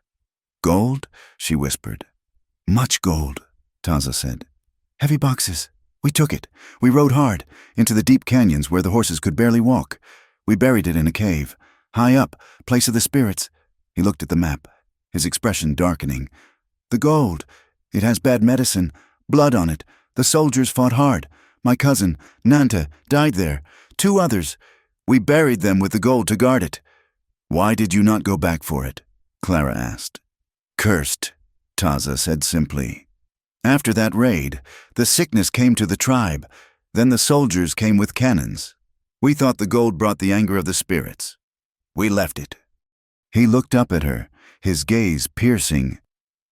S1: "Gold?" she whispered. "Much gold," Taza said. "Heavy boxes. We took it. We rode hard, into the deep canyons where the horses could barely walk. We buried it in a cave, high up, place of the spirits." He looked at the map, his expression darkening. "The gold. It has bad medicine, blood on it. The soldiers fought hard. My cousin, Nanta, died there. 2 others. We buried them with the gold to guard it." "Why did you not go back for it?" Clara asked. "Cursed," Taza said simply. "After that raid, the sickness came to the tribe. Then the soldiers came with cannons. We thought the gold brought the anger of the spirits. We left it." He looked up at her, his gaze piercing.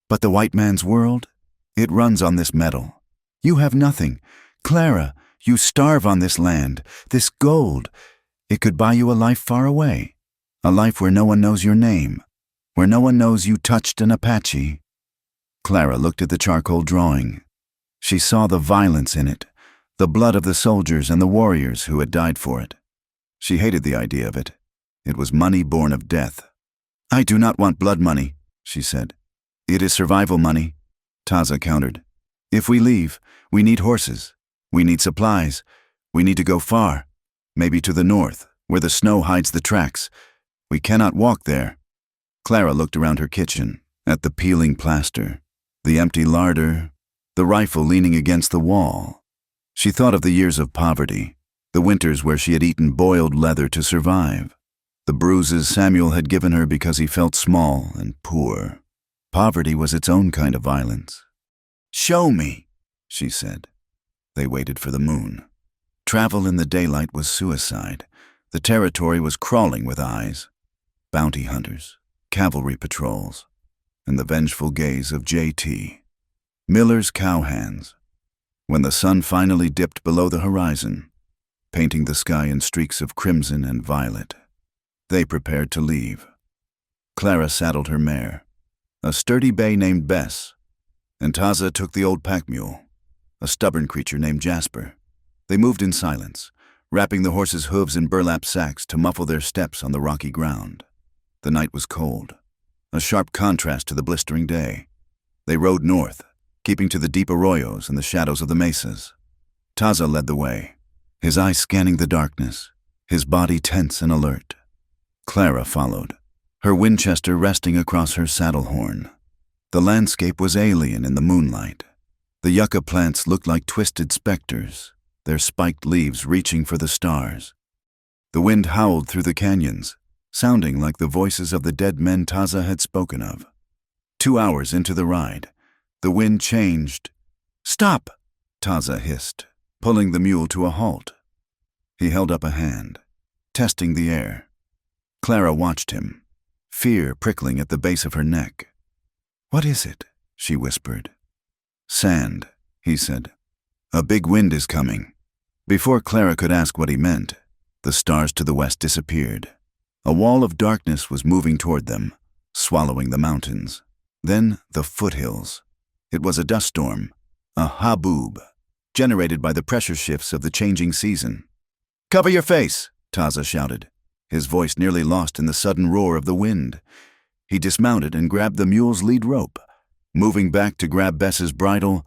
S1: "But the white man's world? It runs on this metal. You have nothing. Clara, you starve on this land, this gold. It could buy you a life far away, a life where no one knows your name, where no one knows you touched an Apache." Clara looked at the charcoal drawing. She saw the violence in it, the blood of the soldiers and the warriors who had died for it. She hated the idea of it. It was money born of death. "I do not want blood money," she said. "It is survival money," Taza countered. "If we leave, we need horses. We need supplies. We need to go far, maybe to the north, where the snow hides the tracks. We cannot walk there." Clara looked around her kitchen, at the peeling plaster, the empty larder, the rifle leaning against the wall. She thought of the years of poverty, the winters where she had eaten boiled leather to survive, the bruises Samuel had given her because he felt small and poor. Poverty was its own kind of violence. "Show me," she said. They waited for the moon. Travel in the daylight was suicide. The territory was crawling with eyes. Bounty hunters, cavalry patrols, and the vengeful gaze of J.T. Miller's cowhands. When the sun finally dipped below the horizon, painting the sky in streaks of crimson and violet, they prepared to leave. Clara saddled her mare, a sturdy bay named Bess, and Taza took the old pack mule, a stubborn creature named Jasper. They moved in silence, wrapping the horses' hooves in burlap sacks to muffle their steps on the rocky ground. The night was cold, a sharp contrast to the blistering day. They rode north, keeping to the deep arroyos and the shadows of the mesas. Taza led the way, his eyes scanning the darkness, his body tense and alert. Clara followed, her Winchester resting across her saddle horn. The landscape was alien in the moonlight. The yucca plants looked like twisted specters, their spiked leaves reaching for the stars. The wind howled through the canyons, sounding like the voices of the dead men Taza had spoken of. 2 hours into the ride, the wind changed. "Stop!" Taza hissed, pulling the mule to a halt. He held up a hand, testing the air. Clara watched him, fear prickling at the base of her neck. "What is it?" she whispered. "Sand," he said. "A big wind is coming." Before Clara could ask what he meant, the stars to the west disappeared. A wall of darkness was moving toward them, swallowing the mountains. Then the foothills. It was a dust storm, a haboob, generated by the pressure shifts of the changing season. "Cover your face," Taza shouted, his voice nearly lost in the sudden roar of the wind. He dismounted and grabbed the mule's lead rope, moving back to grab Bess's bridle.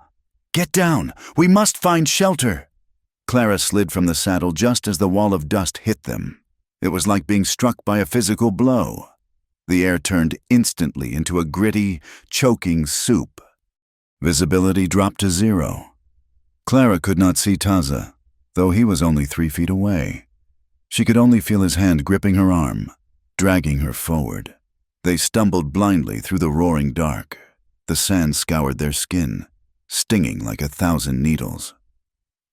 S1: "Get down! We must find shelter!" Clara slid from the saddle just as the wall of dust hit them. It was like being struck by a physical blow. The air turned instantly into a gritty, choking soup. Visibility dropped to 0. Clara could not see Taza, though he was only 3 feet away. She could only feel his hand gripping her arm, dragging her forward. They stumbled blindly through the roaring dark. The sand scoured their skin. stinging like 1,000 needles.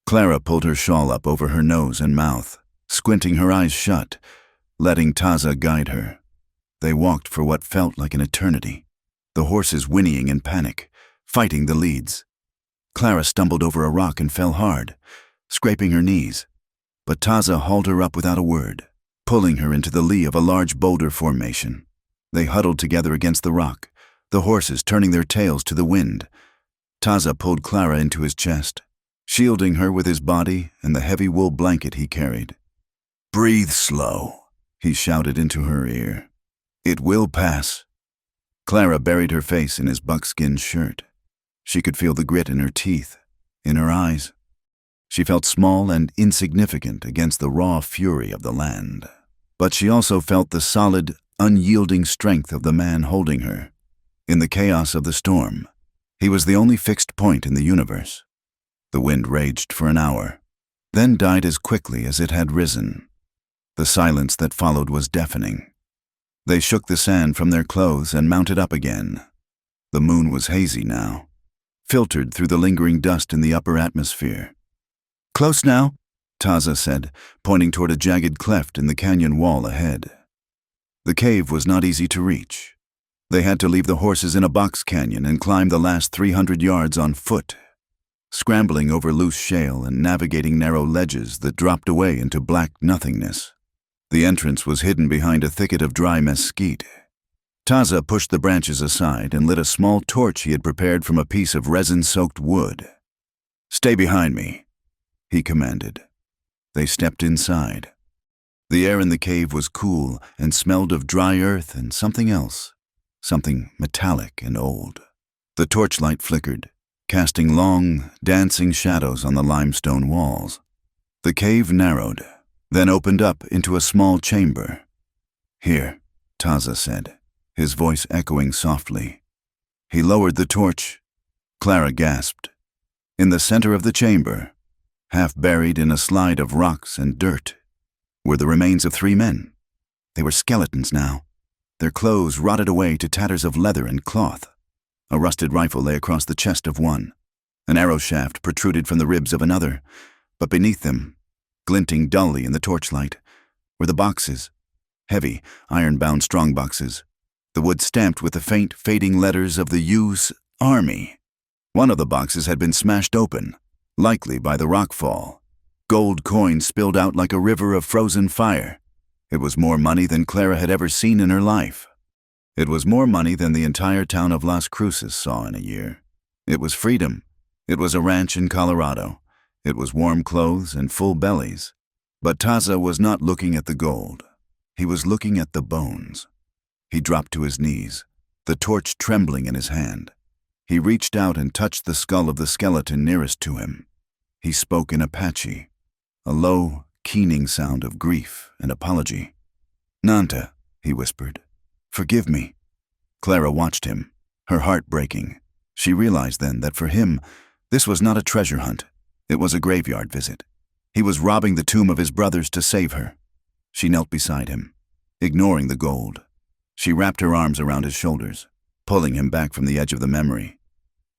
S1: Clara pulled her shawl up over her nose and mouth, squinting her eyes shut, letting Taza guide her. They walked for what felt like an eternity, the horses whinnying in panic, fighting the leads. Clara stumbled over a rock and fell hard, scraping her knees, but Taza hauled her up without a word, pulling her into the lee of a large boulder formation. They huddled together against the rock, the horses turning their tails to the wind. Taza pulled Clara into his chest, shielding her with his body and the heavy wool blanket he carried. "Breathe slow," he shouted into her ear. "It will pass." Clara buried her face in his buckskin shirt. She could feel the grit in her teeth, in her eyes. She felt small and insignificant against the raw fury of the land. But she also felt the solid, unyielding strength of the man holding her. In the chaos of the storm, he was the only fixed point in the universe. The wind raged for an hour, then died as quickly as it had risen. The silence that followed was deafening. They shook the sand from their clothes and mounted up again. The moon was hazy now, filtered through the lingering dust in the upper atmosphere. "Close now," Taza said, pointing toward a jagged cleft in the canyon wall ahead. The cave was not easy to reach. They had to leave the horses in a box canyon and climb the last 300 yards on foot, scrambling over loose shale and navigating narrow ledges that dropped away into black nothingness. The entrance was hidden behind a thicket of dry mesquite. Taza pushed the branches aside and lit a small torch he had prepared from a piece of resin-soaked wood. "Stay behind me," he commanded. They stepped inside. The air in the cave was cool and smelled of dry earth and something else, something metallic and old. The torchlight flickered, casting long, dancing shadows on the limestone walls. The cave narrowed, then opened up into a small chamber. "Here," Taza said, his voice echoing softly. He lowered the torch. Clara gasped. In the center of the chamber, half buried in a slide of rocks and dirt, were the remains of 3 men. They were skeletons now, their clothes rotted away to tatters of leather and cloth. A rusted rifle lay across the chest of one. An arrow shaft protruded from the ribs of another, but beneath them, glinting dully in the torchlight, were the boxes, heavy, iron-bound strong boxes, the wood stamped with the faint, fading letters of the U.S. Army. One of the boxes had been smashed open, likely by the rockfall. Gold coins spilled out like a river of frozen fire. It was more money than Clara had ever seen in her life. It was more money than the entire town of Las Cruces saw in a year. It was freedom. It was a ranch in Colorado. It was warm clothes and full bellies. But Taza was not looking at the gold. He was looking at the bones. He dropped to his knees, the torch trembling in his hand. He reached out and touched the skull of the skeleton nearest to him. He spoke in Apache, a low, keening sound of grief and apology. "Nanta," he whispered. "Forgive me." Clara watched him, her heart breaking. She realized then that for him, this was not a treasure hunt. It was a graveyard visit. He was robbing the tomb of his brothers to save her. She knelt beside him, ignoring the gold. She wrapped her arms around his shoulders, pulling him back from the edge of the memory.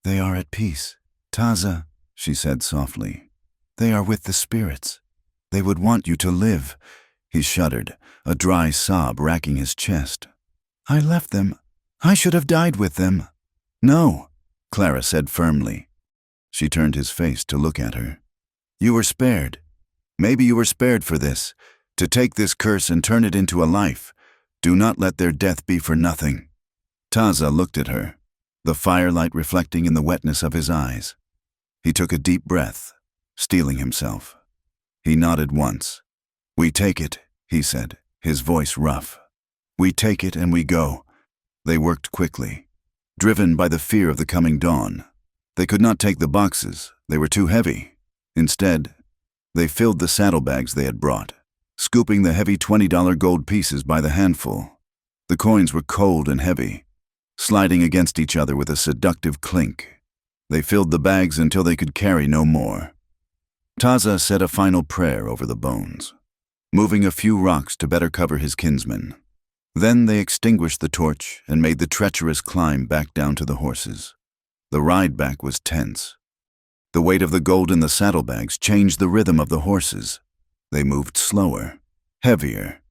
S1: "They are at peace, Taza," she said softly. "They are with the spirits. They would want you to live." He shuddered, a dry sob racking his chest. "I left them. I should have died with them." "No," Clara said firmly. She turned his face to look at her. "You were spared. Maybe you were spared for this, to take this curse and turn it into a life. Do not let their death be for nothing." Taza looked at her, the firelight reflecting in the wetness of his eyes. He took a deep breath, steeling himself. He nodded once. "We take it," he said, his voice rough. "We take it and we go." They worked quickly, driven by the fear of the coming dawn. They could not take the boxes, they were too heavy. Instead, they filled the saddlebags they had brought, scooping the heavy $20 gold pieces by the handful. The coins were cold and heavy, sliding against each other with a seductive clink. They filled the bags until they could carry no more. Taza said a final prayer over the bones, moving a few rocks to better cover his kinsmen. Then they extinguished the torch and made the treacherous climb back down to the horses. The ride back was tense. The weight of the gold in the saddlebags changed the rhythm of the horses. They moved slower, heavier.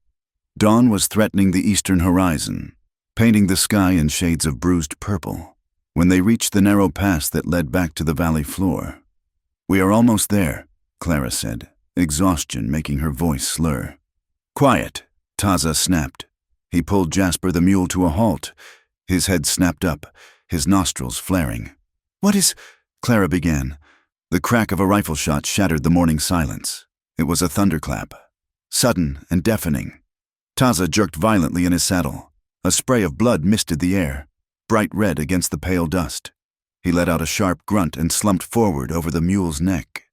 S1: Dawn was threatening the eastern horizon, painting the sky in shades of bruised purple. When they reached the narrow pass that led back to the valley floor. "We are almost there," Clara said, exhaustion making her voice slur. "Quiet," Taza snapped. He pulled Jasper the mule to a halt. His head snapped up, his nostrils flaring. "What is—" Clara began. The crack of a rifle shot shattered the morning silence. It was a thunderclap, sudden and deafening. Taza jerked violently in his saddle. A spray of blood misted the air, bright red against the pale dust. He let out a sharp grunt and slumped forward over the mule's neck.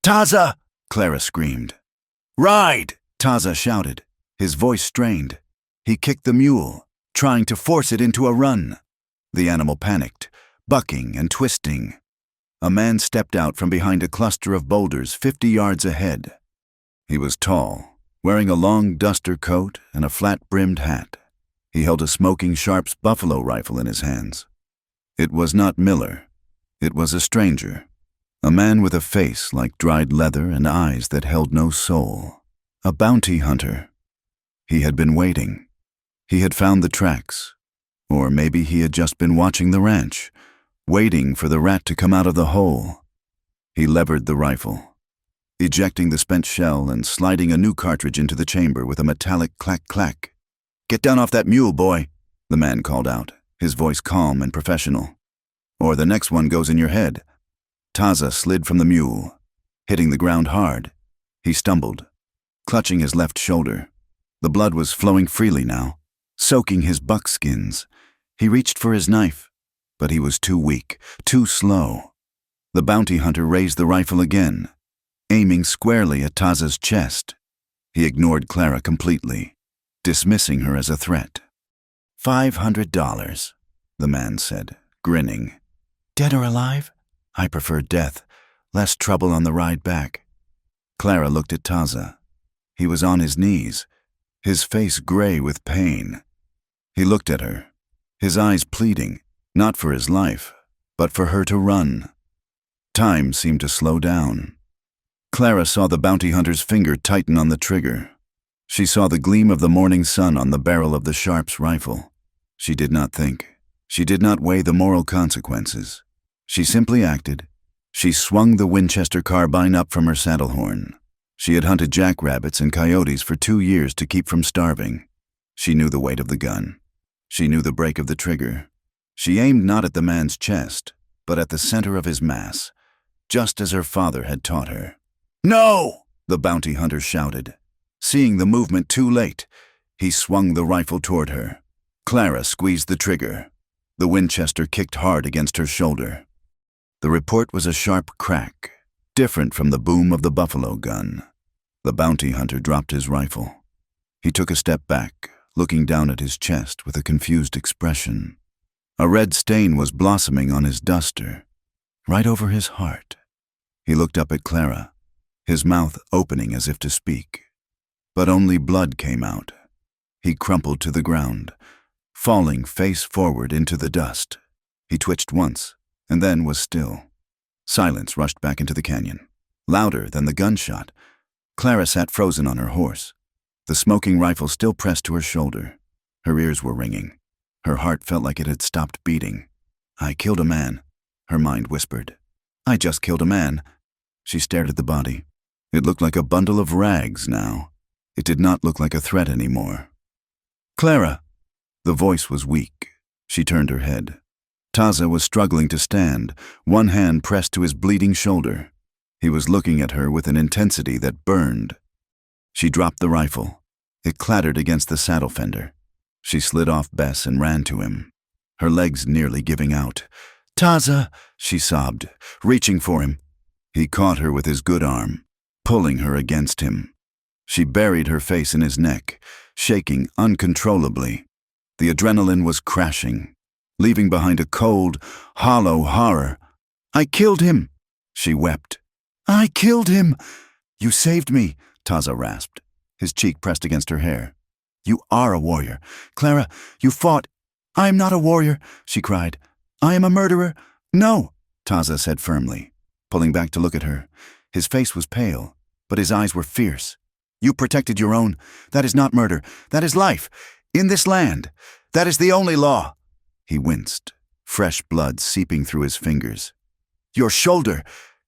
S1: "Taza!" Clara screamed. "Ride!" Taza shouted, his voice strained. He kicked the mule, trying to force it into a run. The animal panicked, bucking and twisting. A man stepped out from behind a cluster of boulders 50 yards ahead. He was tall, wearing a long duster coat and a flat-brimmed hat. He held a smoking Sharps buffalo rifle in his hands. It was not Miller. It was a stranger. A man with a face like dried leather and eyes that held no soul. A bounty hunter. He had been waiting. He had found the tracks. Or maybe he had just been watching the ranch, waiting for the rat to come out of the hole. He levered the rifle, ejecting the spent shell and sliding a new cartridge into the chamber with a metallic clack-clack. "Get down off that mule, boy," the man called out, his voice calm and professional. "Or the next one goes in your head." Taza slid from the mule, hitting the ground hard. He stumbled, clutching his left shoulder. The blood was flowing freely now, soaking his buckskins. He reached for his knife, but he was too weak, too slow. The bounty hunter raised the rifle again, aiming squarely at Taza's chest. He ignored Clara completely, dismissing her as a threat. $500, the man said, grinning. "Dead or alive? I prefer death. Less trouble on the ride back." Clara looked at Taza. He was on his knees, his face gray with pain. He looked at her, his eyes pleading, not for his life, but for her to run. Time seemed to slow down. Clara saw the bounty hunter's finger tighten on the trigger. She saw the gleam of the morning sun on the barrel of the Sharps rifle. She did not think. She did not weigh the moral consequences. She simply acted. She swung the Winchester carbine up from her saddle horn. She had hunted jackrabbits and coyotes for 2 years to keep from starving. She knew the weight of the gun. She knew the break of the trigger. She aimed not at the man's chest, but at the center of his mass, just as her father had taught her. "No!" the bounty hunter shouted. Seeing the movement too late, he swung the rifle toward her. Clara squeezed the trigger. The Winchester kicked hard against her shoulder. The report was a sharp crack, different from the boom of the buffalo gun. The bounty hunter dropped his rifle. He took a step back, looking down at his chest with a confused expression. A red stain was blossoming on his duster, right over his heart. He looked up at Clara, his mouth opening as if to speak. But only blood came out. He crumpled to the ground, falling face forward into the dust. He twitched once, and then was still. Silence rushed back into the canyon, louder than the gunshot. Clara sat frozen on her horse, the smoking rifle still pressed to her shoulder. Her ears were ringing. Her heart felt like it had stopped beating. "I killed a man," her mind whispered. "I just killed a man." She stared at the body. It looked like a bundle of rags now. It did not look like a threat anymore. "Clara!" The voice was weak. She turned her head. Taza was struggling to stand, one hand pressed to his bleeding shoulder. He was looking at her with an intensity that burned. She dropped the rifle. It clattered against the saddle fender. She slid off Bess and ran to him, her legs nearly giving out. "Taza!" she sobbed, reaching for him. He caught her with his good arm, pulling her against him. She buried her face in his neck, shaking uncontrollably. The adrenaline was crashing, leaving behind a cold, hollow horror. "I killed him!" she wept. "I killed him!" "You saved me," Taza rasped, his cheek pressed against her hair. "You are a warrior. Clara, you fought." "I am not a warrior," she cried. "I am a murderer. No, Taza said firmly, pulling back to look at her. His face was pale, but his eyes were fierce. You protected your own. That is not murder. That is life. In this land. That is the only law. He winced, fresh blood seeping through his fingers. Your shoulder,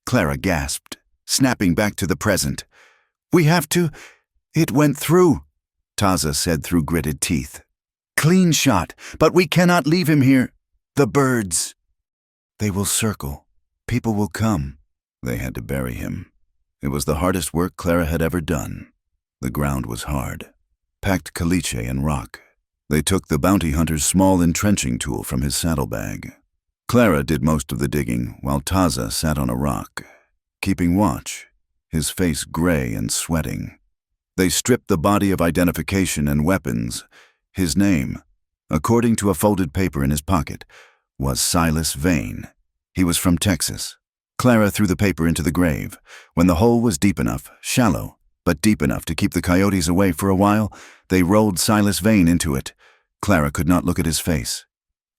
S1: Clara gasped, snapping back to the present. We have to. It went through, Taza said through gritted teeth. Clean shot, but we cannot leave him here. The birds. They will circle. People will come. They had to bury him. It was the hardest work Clara had ever done. The ground was hard, packed caliche and rock. They took the bounty hunter's small entrenching tool from his saddlebag. Clara did most of the digging, while Taza sat on a rock, keeping watch, his face gray and sweating. They stripped the body of identification and weapons. His name, according to a folded paper in his pocket, was Silas Vane. He was from Texas. Clara threw the paper into the grave. When the hole was deep enough, shallow, but deep enough to keep the coyotes away for a while, they rolled Silas Vane into it. Clara could not look at his face.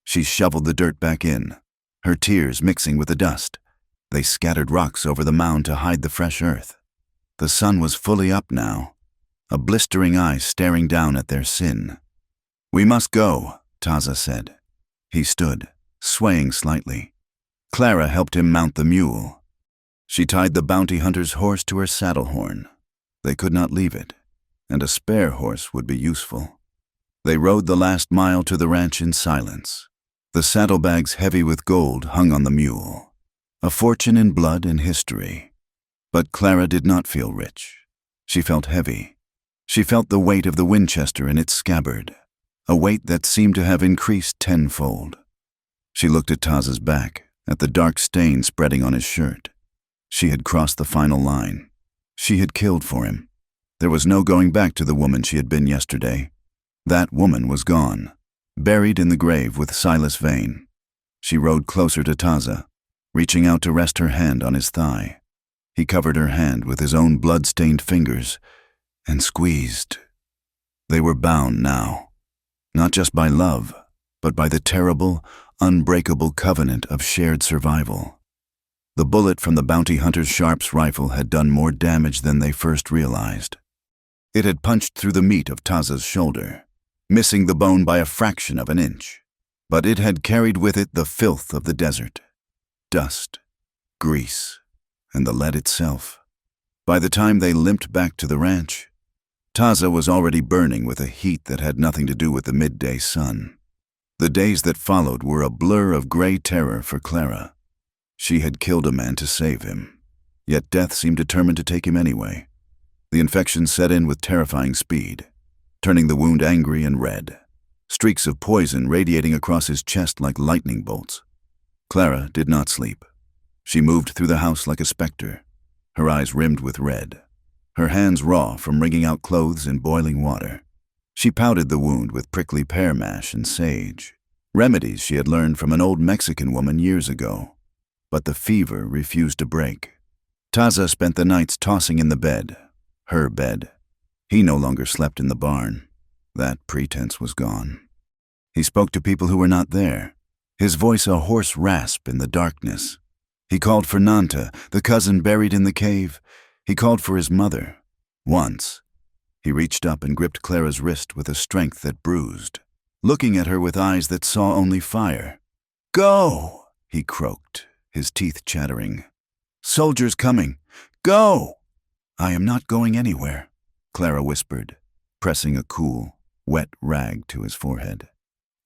S1: She shoveled the dirt back in, her tears mixing with the dust. They scattered rocks over the mound to hide the fresh earth. The sun was fully up now, a blistering eye staring down at their sin. We must go, Taza said. He stood, swaying slightly. Clara helped him mount the mule. She tied the bounty hunter's horse to her saddle horn. They could not leave it, and a spare horse would be useful. They rode the last mile to the ranch in silence. The saddlebags heavy with gold hung on the mule, a fortune in blood and history. But Clara did not feel rich. She felt heavy. She felt the weight of the Winchester in its scabbard, a weight that seemed to have increased tenfold. She looked at Taza's back, at the dark stain spreading on his shirt. She had crossed the final line. She had killed for him. There was no going back to the woman she had been yesterday. That woman was gone, buried in the grave with Silas Vane. She rode closer to Taza, reaching out to rest her hand on his thigh. He covered her hand with his own blood-stained fingers and squeezed. They were bound now, not just by love, but by the terrible, unbreakable covenant of shared survival. The bullet from the bounty hunter's Sharps rifle had done more damage than they first realized. It had punched through the meat of Taza's shoulder, missing the bone by a fraction of an inch. But it had carried with it the filth of the desert, dust, grease, and the lead itself. By the time they limped back to the ranch, Taza was already burning with a heat that had nothing to do with the midday sun. The days that followed were a blur of gray terror for Clara. She had killed a man to save him, yet death seemed determined to take him anyway. The infection set in with terrifying speed, turning the wound angry and red, streaks of poison radiating across his chest like lightning bolts. Clara did not sleep. She moved through the house like a specter, her eyes rimmed with red, her hands raw from wringing out clothes in boiling water. She powdered the wound with prickly pear mash and sage, remedies she had learned from an old Mexican woman years ago. But the fever refused to break. Taza spent the nights tossing in the bed, her bed. He no longer slept in the barn. That pretense was gone. He spoke to people who were not there, his voice a hoarse rasp in the darkness. He called for Nanta, the cousin buried in the cave. He called for his mother. Once, he reached up and gripped Clara's wrist with a strength that bruised, looking at her with eyes that saw only fire. Go, he croaked, his teeth chattering. Soldiers coming. Go! I am not going anywhere, Clara whispered, pressing a cool, wet rag to his forehead.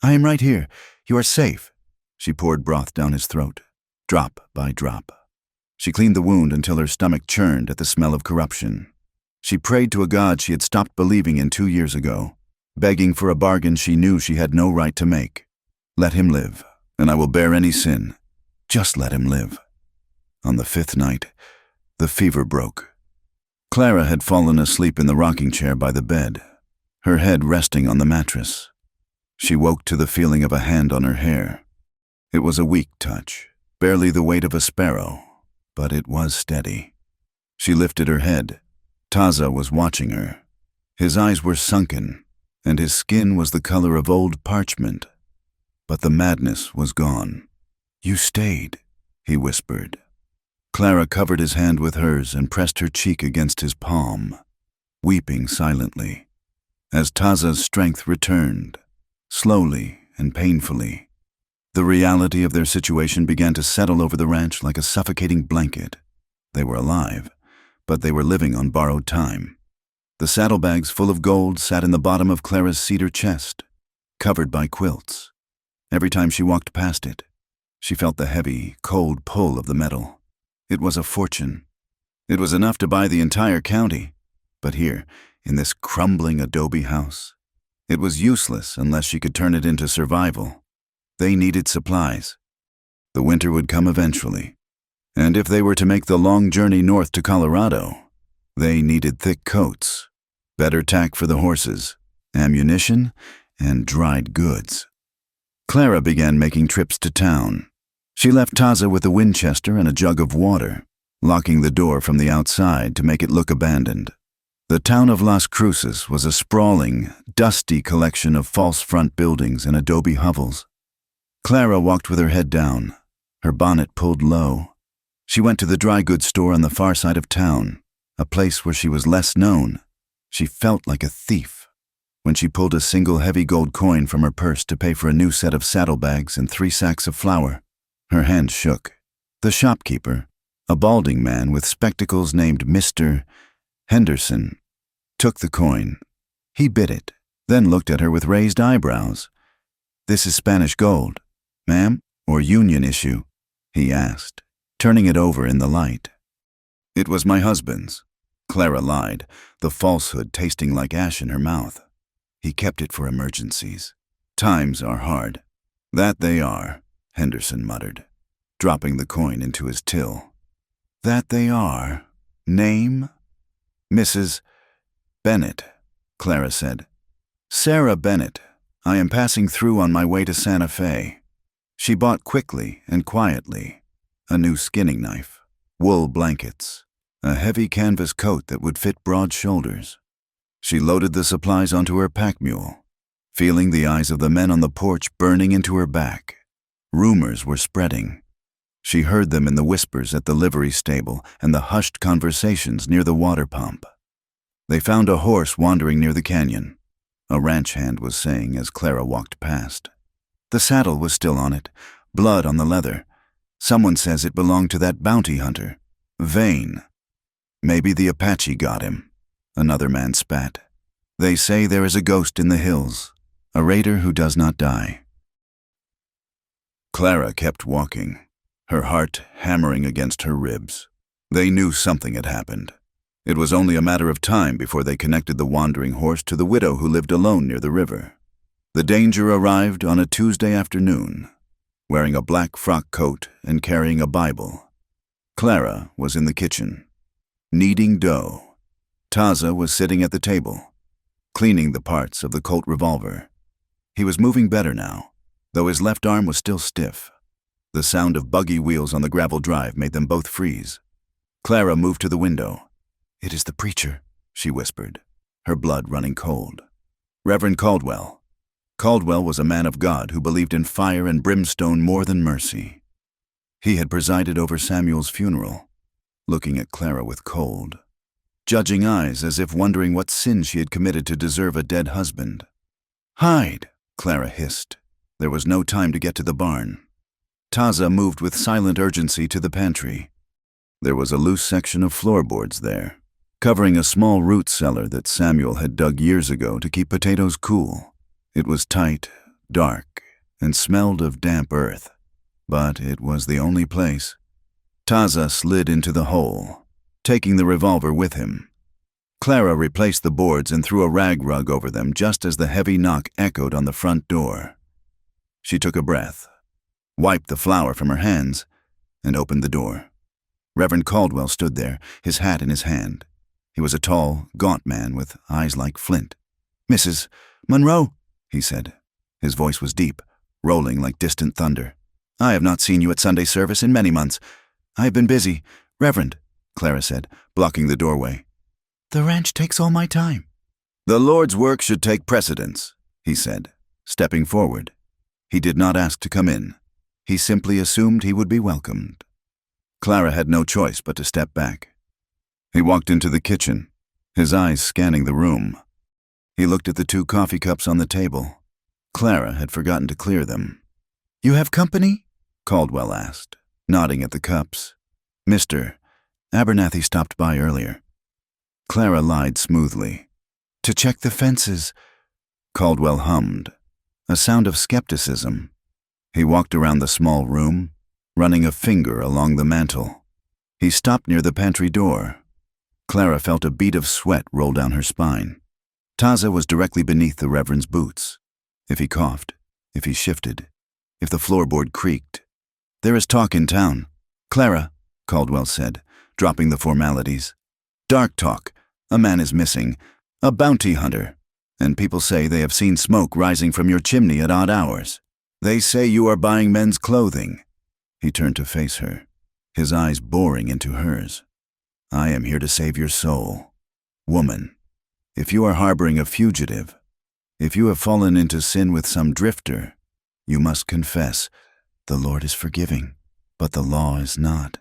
S1: I am right here. You are safe. She poured broth down his throat, drop by drop. She cleaned the wound until her stomach churned at the smell of corruption. She prayed to a God she had stopped believing in 2 years ago, begging for a bargain she knew she had no right to make. Let him live, and I will bear any sin. Just let him live. On the 5th night, the fever broke. Clara had fallen asleep in the rocking chair by the bed, her head resting on the mattress. She woke to the feeling of a hand on her hair. It was a weak touch, barely the weight of a sparrow, but it was steady. She lifted her head. Taza was watching her. His eyes were sunken, and his skin was the color of old parchment. But the madness was gone. "You stayed," he whispered. Clara covered his hand with hers and pressed her cheek against his palm, weeping silently. As Taza's strength returned, slowly and painfully, the reality of their situation began to settle over the ranch like a suffocating blanket. They were alive, but they were living on borrowed time. The saddlebags full of gold sat in the bottom of Clara's cedar chest, covered by quilts. Every time she walked past it, she felt the heavy, cold pull of the metal. It was a fortune. It was enough to buy the entire county. But here, in this crumbling adobe house, it was useless unless she could turn it into survival. They needed supplies. The winter would come eventually. And if they were to make the long journey north to Colorado, they needed thick coats, better tack for the horses, ammunition, and dried goods. Clara began making trips to town. She left Taza with a Winchester and a jug of water, locking the door from the outside to make it look abandoned. The town of Las Cruces was a sprawling, dusty collection of false front buildings and adobe hovels. Clara walked with her head down, her bonnet pulled low. She went to the dry goods store on the far side of town, a place where she was less known. She felt like a thief. When she pulled a single heavy gold coin from her purse to pay for a new set of saddlebags and 3 sacks of flour, her hand shook. The shopkeeper, a balding man with spectacles named Mr. Henderson, took the coin. He bit it, then looked at her with raised eyebrows. "This is Spanish gold, ma'am, or Union issue?" he asked, turning it over in the light. "It was my husband's," Clara lied, the falsehood tasting like ash in her mouth. "He kept it for emergencies. Times are hard." "That they are," Henderson muttered, dropping the coin into his till. "That they are. Name?" "Mrs. Bennett," Clara said. "Sarah Bennett. I am passing through on my way to Santa Fe." She bought quickly and quietly a new skinning knife, wool blankets, a heavy canvas coat that would fit broad shoulders. She loaded the supplies onto her pack mule, feeling the eyes of the men on the porch burning into her back. Rumors were spreading. She heard them in the whispers at the livery stable and the hushed conversations near the water pump. They found a horse wandering near the canyon, a ranch hand was saying as Clara walked past. The saddle was still on it, blood on the leather. "Someone says it belonged to that bounty hunter, Vane. Maybe the Apache got him," another man spat. "They say there is a ghost in the hills, a raider who does not die." Clara kept walking, her heart hammering against her ribs. They knew something had happened. It was only a matter of time before they connected the wandering horse to the widow who lived alone near the river. The danger arrived on a Tuesday afternoon, wearing a black frock coat and carrying a Bible. Clara was in the kitchen, kneading dough. Taza was sitting at the table, cleaning the parts of the Colt revolver. He was moving better now, though his left arm was still stiff. The sound of buggy wheels on the gravel drive made them both freeze. Clara moved to the window. "It is the preacher," she whispered, her blood running cold. "Reverend Caldwell." Caldwell was a man of God who believed in fire and brimstone more than mercy. He had presided over Samuel's funeral, looking at Clara with cold, judging eyes as if wondering what sin she had committed to deserve a dead husband. "Hide," Clara hissed. There was no time to get to the barn. Taza moved with silent urgency to the pantry. There was a loose section of floorboards there, covering a small root cellar that Samuel had dug years ago to keep potatoes cool. It was tight, dark, and smelled of damp earth, but it was the only place. Taza slid into the hole, taking the revolver with him. Clara replaced the boards and threw a rag rug over them just as the heavy knock echoed on the front door. She took a breath, wiped the flour from her hands, and opened the door. Reverend Caldwell stood there, his hat in his hand. He was a tall, gaunt man with eyes like flint. "Mrs. Monroe," he said. His voice was deep, rolling like distant thunder. "I have not seen you at Sunday service in many months. I have been busy." "Reverend," Clara said, blocking the doorway. "The ranch takes all my time." "The Lord's work should take precedence," he said, stepping forward. He did not ask to come in. He simply assumed he would be welcomed. Clara had no choice but to step back. He walked into the kitchen, his eyes scanning the room. He looked at the 2 coffee cups on the table. Clara had forgotten to clear them. "You have company?" Caldwell asked, nodding at the cups. "Mr. Abernathy stopped by earlier." Clara lied smoothly. "To check the fences." Caldwell hummed, a sound of skepticism. He walked around the small room, running a finger along the mantel. He stopped near the pantry door. Clara felt a bead of sweat roll down her spine. Taza was directly beneath the Reverend's boots. If he coughed, if he shifted, if the floorboard creaked. "There is talk in town." "Clara," Caldwell said, dropping the formalities. "Dark talk. A man is missing. A bounty hunter. And people say they have seen smoke rising from your chimney at odd hours. They say you are buying men's clothing." He turned to face her, his eyes boring into hers. "I am here to save your soul. Woman, if you are harboring a fugitive, if you have fallen into sin with some drifter, you must confess. The Lord is forgiving, but the law is not."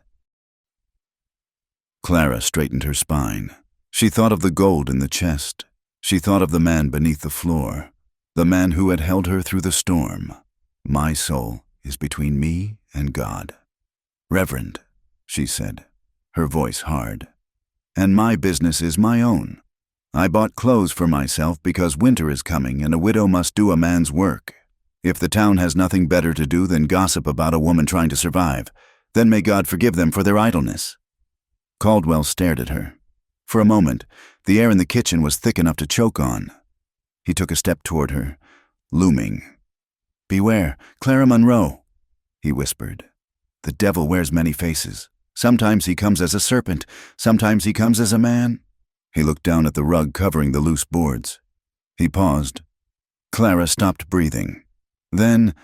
S1: Clara straightened her spine. She thought of the gold in the chest. She thought of the man beneath the floor, the man who had held her through the storm. "My soul is between me and God." "Reverend," she said, her voice hard, "and my business is my own. I bought clothes for myself because winter is coming and a widow must do a man's work. If the town has nothing better to do than gossip about a woman trying to survive, then may God forgive them for their idleness." Caldwell stared at her. For a moment, the air in the kitchen was thick enough to choke on. He took a step toward her, looming. "Beware, Clara Monroe," he whispered. "The devil wears many faces. Sometimes he comes as a serpent, sometimes he comes as a man." He looked down at the rug covering the loose boards. He paused. Clara stopped breathing. Then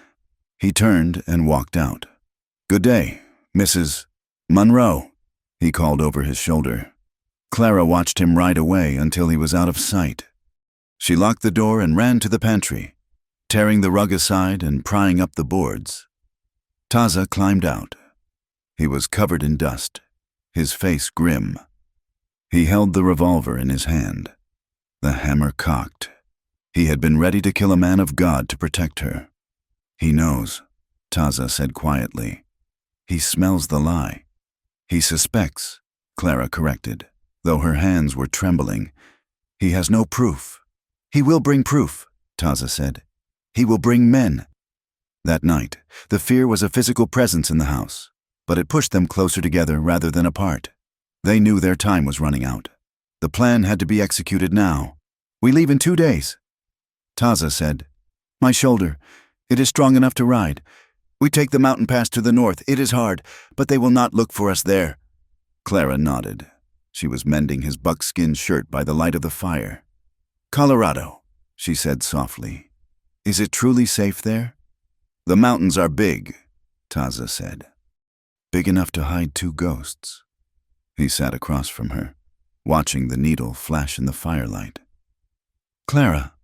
S1: he turned and walked out. "Good day, Mrs. Monroe," he called over his shoulder. Clara watched him ride away until he was out of sight. She locked the door and ran to the pantry, tearing the rug aside and prying up the boards. Taza climbed out. He was covered in dust, his face grim. He held the revolver in his hand, the hammer cocked. He had been ready to kill a man of God to protect her. "He knows," Taza said quietly. "He smells the lie." "He suspects," Clara corrected, though her hands were trembling. "He has no proof." "He will bring proof," Taza said. "He will bring men." That night, the fear was a physical presence in the house, but it pushed them closer together rather than apart. They knew their time was running out. The plan had to be executed now. "We leave in 2 days." Taza said, "My shoulder, it is strong enough to ride. We take the mountain pass to the north. It is hard, but they will not look for us there." Clara nodded. She was mending his buckskin shirt by the light of the fire. "Colorado," she said softly. "Is it truly safe there?" "The mountains are big," Taza said. "Big enough to hide 2 ghosts." He sat across from her, watching the needle flash in the firelight. "Clara,"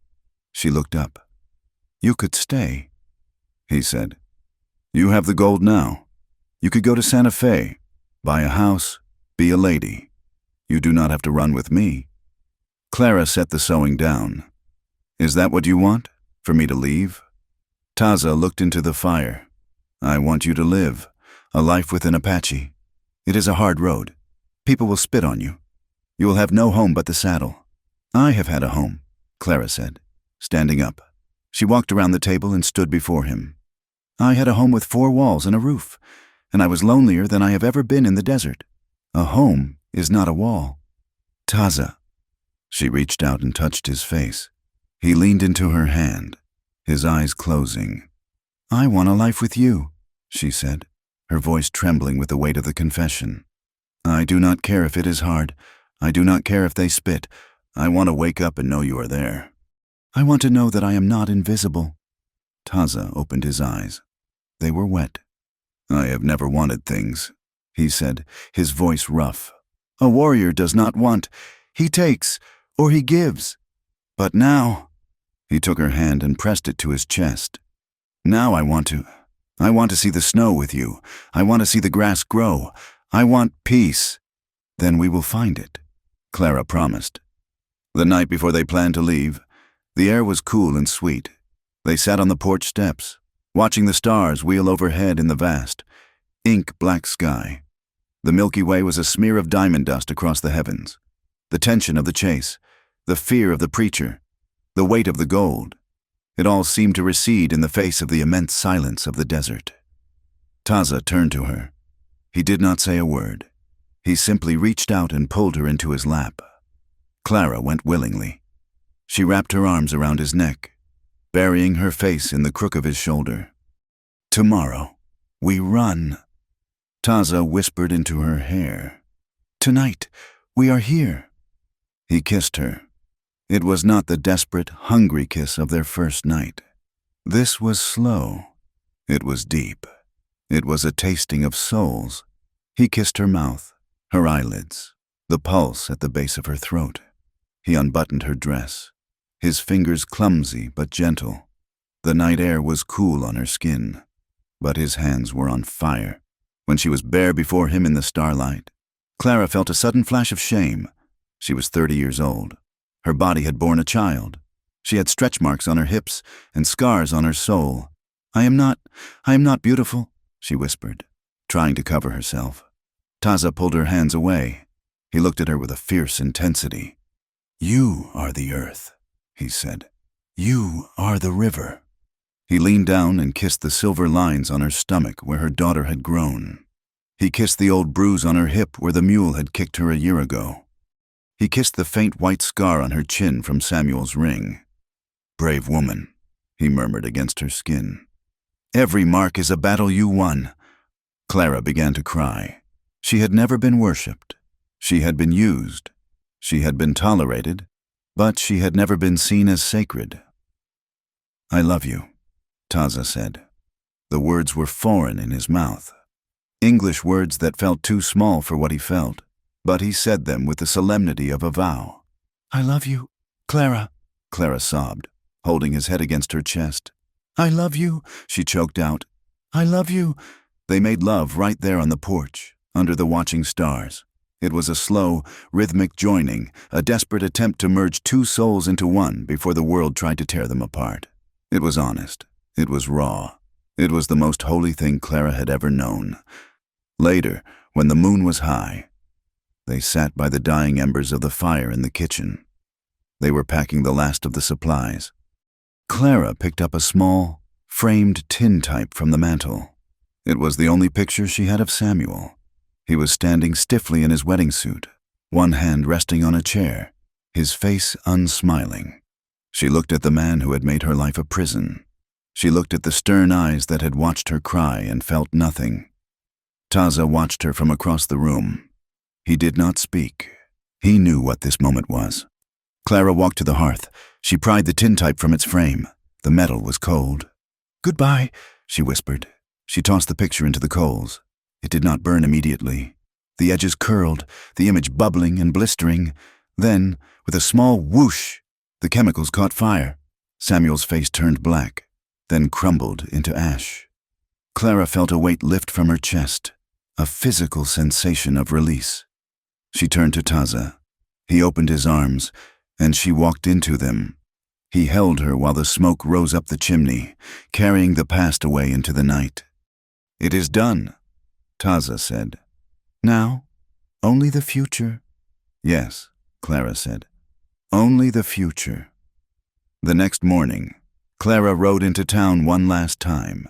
S1: she looked up. "You could stay," he said. "You have the gold now. You could go to Santa Fe, buy a house, be a lady. You do not have to run with me." Clara set the sewing down. "Is that what you want? For me to leave?" Taza looked into the fire. "I want you to live, a life with an Apache. It is a hard road. People will spit on you. You will have no home but the saddle." "I have had a home," Clara said, standing up. She walked around the table and stood before him. "I had a home with 4 walls and a roof, and I was lonelier than I have ever been in the desert. A home is not a wall." "Taza." She reached out and touched his face. He leaned into her hand, his eyes closing. "I want a life with you," she said, her voice trembling with the weight of the confession. "I do not care if it is hard. I do not care if they spit. I want to wake up and know you are there. I want to know that I am not invisible." Taza opened his eyes. They were wet. "I have never wanted things," he said, his voice rough. "A warrior does not want. He takes, or he gives. But now—" He took her hand and pressed it to his chest. "Now I want to. I want to see the snow with you. I want to see the grass grow. I want peace. Then we will find it, Clara promised. The night before they planned to leave, the air was cool and sweet. They sat on the porch steps, watching the stars wheel overhead in the vast, ink-black sky. The Milky Way was a smear of diamond dust across the heavens. The tension of the chase, the fear of the preacher, the weight of the gold, it all seemed to recede in the face of the immense silence of the desert. Taza turned to her. He did not say a word. He simply reached out and pulled her into his lap. Clara went willingly. She wrapped her arms around his neck, burying her face in the crook of his shoulder. Tomorrow, we run. Taza whispered into her hair. Tonight, we are here. He kissed her. It was not the desperate, hungry kiss of their first night. This was slow. It was deep. It was a tasting of souls. He kissed her mouth, her eyelids, the pulse at the base of her throat. He unbuttoned her dress, his fingers clumsy but gentle. The night air was cool on her skin, but his hands were on fire. When she was bare before him in the starlight, Clara felt a sudden flash of shame. She was 30 years old. Her body had borne a child. She had stretch marks on her hips and scars on her soul. I am not beautiful, she whispered, trying to cover herself. Taza pulled her hands away. He looked at her with a fierce intensity. You are the earth, he said. You are the river. He leaned down and kissed the silver lines on her stomach where her daughter had grown. He kissed the old bruise on her hip where the mule had kicked her a year ago. He kissed the faint white scar on her chin from Samuel's ring. Brave woman, he murmured against her skin. Every mark is a battle you won. Clara began to cry. She had never been worshipped. She had been used. She had been tolerated, but she had never been seen as sacred. I love you, Taza said. The words were foreign in his mouth. English words that felt too small for what he felt. But he said them with the solemnity of a vow. I love you, Clara, Clara sobbed, holding his head against her chest. I love you, she choked out. I love you. They made love right there on the porch, under the watching stars. It was a slow, rhythmic joining, a desperate attempt to merge two souls into one before the world tried to tear them apart. It was honest. It was raw. It was the most holy thing Clara had ever known. Later, when the moon was high, they sat by the dying embers of the fire in the kitchen. They were packing the last of the supplies. Clara picked up a small, framed tintype from the mantel. It was the only picture she had of Samuel. He was standing stiffly in his wedding suit, one hand resting on a chair, his face unsmiling. She looked at the man who had made her life a prison. She looked at the stern eyes that had watched her cry and felt nothing. Taza watched her from across the room. He did not speak. He knew what this moment was. Clara walked to the hearth. She pried the tintype from its frame. The metal was cold. Goodbye, she whispered. She tossed the picture into the coals. It did not burn immediately. The edges curled, the image bubbling and blistering. Then, with a small whoosh, the chemicals caught fire. Samuel's face turned black, then crumbled into ash. Clara felt a weight lift from her chest, a physical sensation of release. She turned to Taza. He opened his arms, and she walked into them. He held her while the smoke rose up the chimney, carrying the past away into the night. It is done, Taza said. Now, only the future. Yes, Clara said. Only the future. The next morning, Clara rode into town one last time.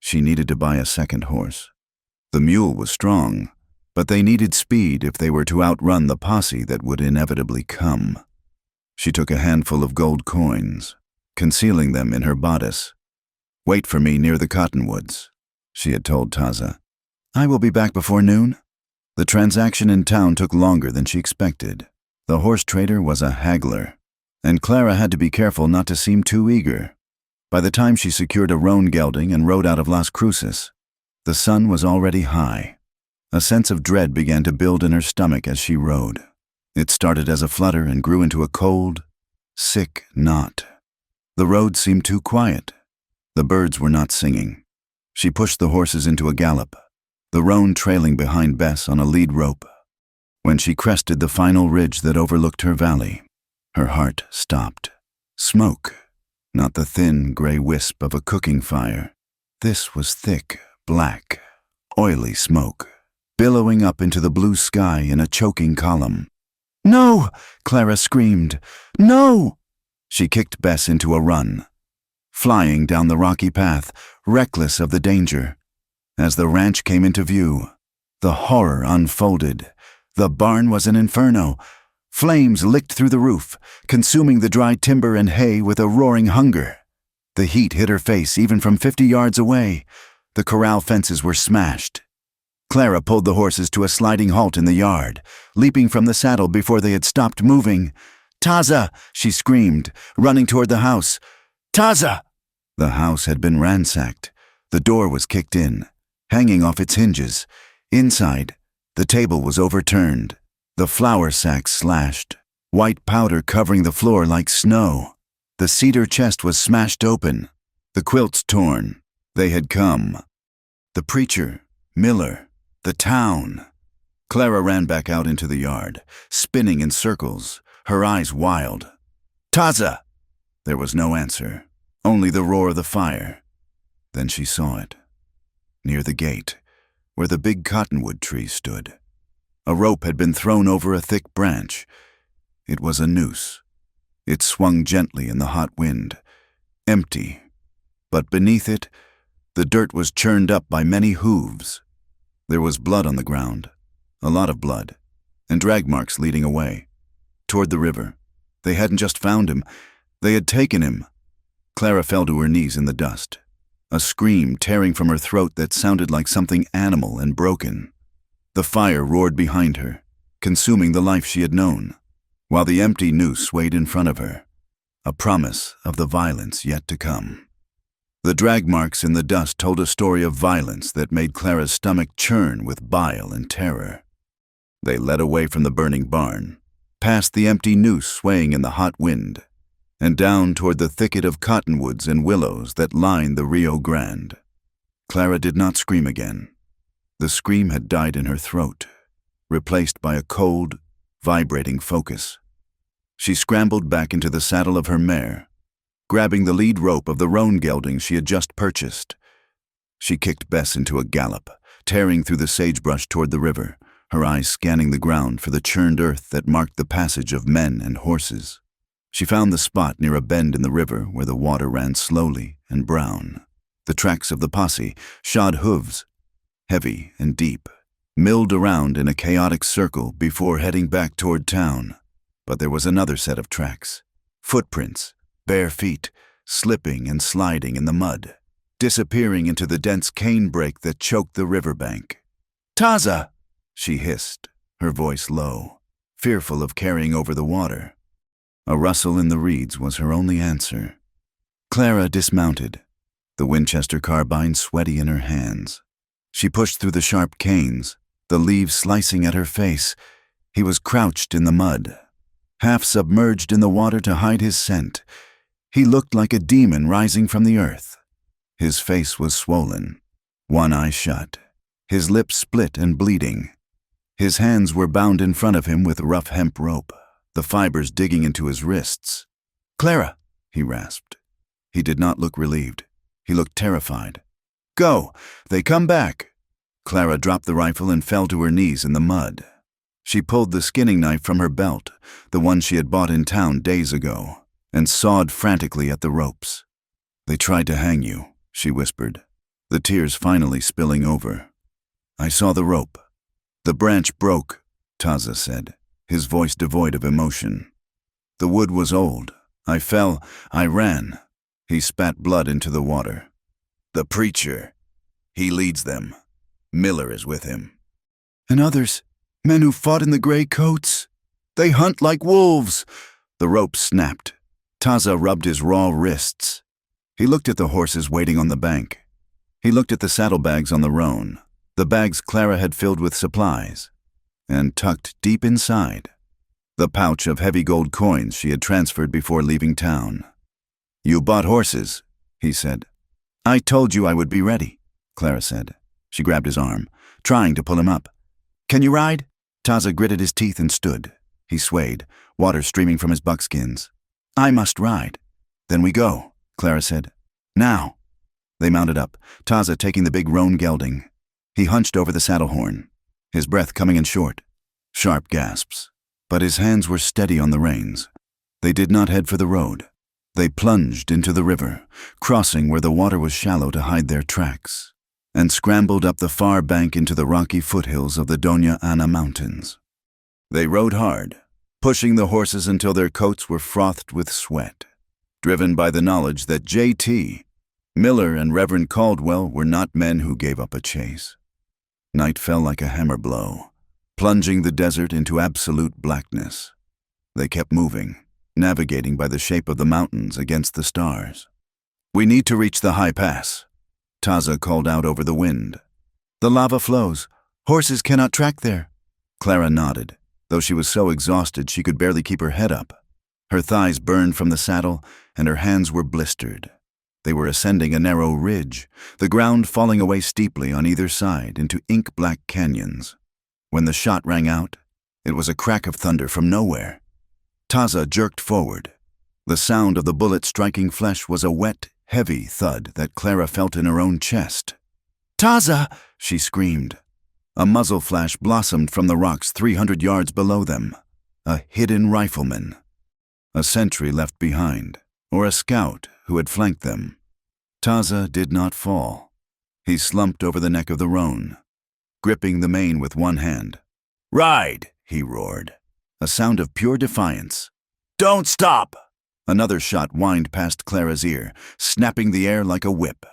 S1: She needed to buy a second horse. The mule was strong, but they needed speed if they were to outrun the posse that would inevitably come. She took a handful of gold coins, concealing them in her bodice. Wait for me near the cottonwoods, she had told Taza. I will be back before noon. The transaction in town took longer than she expected. The horse trader was a haggler, and Clara had to be careful not to seem too eager. By the time she secured a roan gelding and rode out of Las Cruces, the sun was already high. A sense of dread began to build in her stomach as she rode. It started as a flutter and grew into a cold, sick knot. The road seemed too quiet. The birds were not singing. She pushed the horses into a gallop, the roan trailing behind Bess on a lead rope. When she crested the final ridge that overlooked her valley, her heart stopped. Smoke, not the thin, gray wisp of a cooking fire. This was thick, black, oily smoke, billowing up into the blue sky in a choking column. "No!" Clara screamed. "No!" She kicked Bess into a run, flying down the rocky path, reckless of the danger. As the ranch came into view, the horror unfolded. The barn was an inferno. Flames licked through the roof, consuming the dry timber and hay with a roaring hunger. The heat hit her face even from 50 yards away. The corral fences were smashed. Clara pulled the horses to a sliding halt in the yard, leaping from the saddle before they had stopped moving. "Taza!" she screamed, running toward the house. "Taza!" The house had been ransacked. The door was kicked in, hanging off its hinges. Inside, the table was overturned, the flour sacks slashed, white powder covering the floor like snow. The cedar chest was smashed open, the quilts torn. They had come. The preacher, Miller, the town. Clara ran back out into the yard, spinning in circles, her eyes wild. "Taza!" There was no answer, only the roar of the fire. Then she saw it. Near the gate, where the big cottonwood tree stood. A rope had been thrown over a thick branch. It was a noose. It swung gently in the hot wind, empty. But beneath it, the dirt was churned up by many hooves. There was blood on the ground, a lot of blood, and drag marks leading away, toward the river. They hadn't just found him, they had taken him. Clara fell to her knees in the dust, a scream tearing from her throat that sounded like something animal and broken. The fire roared behind her, consuming the life she had known, while the empty noose swayed in front of her, a promise of the violence yet to come. The drag marks in the dust told a story of violence that made Clara's stomach churn with bile and terror. They led away from the burning barn, past the empty noose swaying in the hot wind, and down toward the thicket of cottonwoods and willows that lined the Rio Grande. Clara did not scream again. The scream had died in her throat, replaced by a cold, vibrating focus. She scrambled back into the saddle of her mare, grabbing the lead rope of the roan gelding she had just purchased. She kicked Bess into a gallop, tearing through the sagebrush toward the river, her eyes scanning the ground for the churned earth that marked the passage of men and horses. She found the spot near a bend in the river where the water ran slowly and brown. The tracks of the posse, shod hooves, heavy and deep, milled around in a chaotic circle before heading back toward town. But there was another set of tracks, footprints, bare feet, slipping and sliding in the mud, disappearing into the dense canebrake that choked the riverbank. "Taza!" she hissed, her voice low, fearful of carrying over the water. A rustle in the reeds was her only answer. Clara dismounted, the Winchester carbine sweaty in her hands. She pushed through the sharp canes, the leaves slicing at her face. He was crouched in the mud, half submerged in the water to hide his scent. He looked like a demon rising from the earth. His face was swollen, one eye shut, his lips split and bleeding. His hands were bound in front of him with rough hemp rope, the fibers digging into his wrists. "Clara," he rasped. He did not look relieved. He looked terrified. "Go! They come back!" Clara dropped the rifle and fell to her knees in the mud. She pulled the skinning knife from her belt, the one she had bought in town days ago, and sawed frantically at the ropes. "They tried to hang you," she whispered, the tears finally spilling over. "I saw the rope. The branch broke," Taza said, his voice devoid of emotion. "The wood was old. I fell. I ran." He spat blood into the water. "The preacher. He leads them. Miller is with him." "And others, men who fought in the gray coats. They hunt like wolves." The rope snapped. Taza rubbed his raw wrists. He looked at the horses waiting on the bank. He looked at the saddlebags on the roan, the bags Clara had filled with supplies, and tucked deep inside, the pouch of heavy gold coins she had transferred before leaving town. "You bought horses," he said. "I told you I would be ready." Clara said. She grabbed his arm, trying to pull him up. Can you ride? Taza gritted his teeth and stood. He swayed, water streaming from his buckskins. I must ride. Then we go, Clara said. Now. They mounted up, Taza taking the big roan gelding. He hunched over the saddle horn, his breath coming in short. Sharp gasps. But his hands were steady on the reins. They did not head for the road. They plunged into the river, crossing where the water was shallow to hide their tracks, and scrambled up the far bank into the rocky foothills of the Doña Ana Mountains. They rode hard, pushing the horses until their coats were frothed with sweat, driven by the knowledge that J.T., Miller, and Reverend Caldwell were not men who gave up a chase. Night fell like a hammer blow, plunging the desert into absolute blackness. They kept moving, navigating by the shape of the mountains against the stars. We need to reach the high pass, Taza called out over the wind. The lava flows. Horses cannot track there. Clara nodded, though she was so exhausted she could barely keep her head up. Her thighs burned from the saddle, and her hands were blistered. They were ascending a narrow ridge, the ground falling away steeply on either side into ink-black canyons. When the shot rang out, it was a crack of thunder from nowhere. Taza jerked forward. The sound of the bullet striking flesh was a wet, heavy thud that Clara felt in her own chest. Taza! She screamed. A muzzle flash blossomed from the rocks 300 yards below them. A hidden rifleman. A sentry left behind, or a scout who had flanked them. Taza did not fall. He slumped over the neck of the roan, gripping the mane with one hand. Ride! He roared, a sound of pure defiance. Don't stop! Another shot whined past Clara's ear, snapping the air like a whip.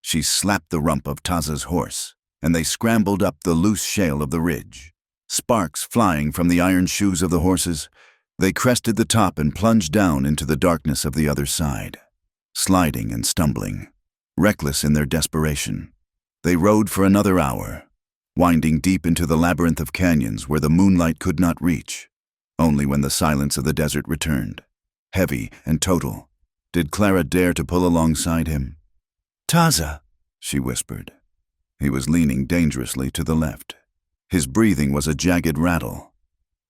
S1: She slapped the rump of Taza's horse, and they scrambled up the loose shale of the ridge. Sparks flying from the iron shoes of the horses, they crested the top and plunged down into the darkness of the other side, sliding and stumbling, reckless in their desperation. They rode for another hour, winding deep into the labyrinth of canyons where the moonlight could not reach. Only when the silence of the desert returned, heavy and total, did Clara dare to pull alongside him. Taza, she whispered. He was leaning dangerously to the left. His breathing was a jagged rattle.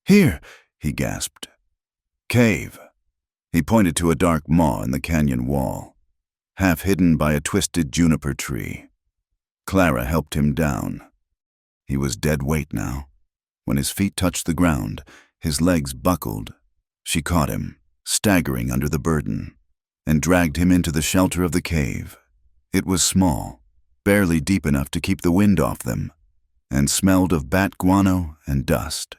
S1: Here, he gasped. Cave. He pointed to a dark maw in the canyon wall, half hidden by a twisted juniper tree. Clara helped him down. He was dead weight now. When his feet touched the ground, his legs buckled. She caught him, staggering under the burden, and dragged him into the shelter of the cave. It was small, barely deep enough to keep the wind off them, and smelled of bat guano and dust.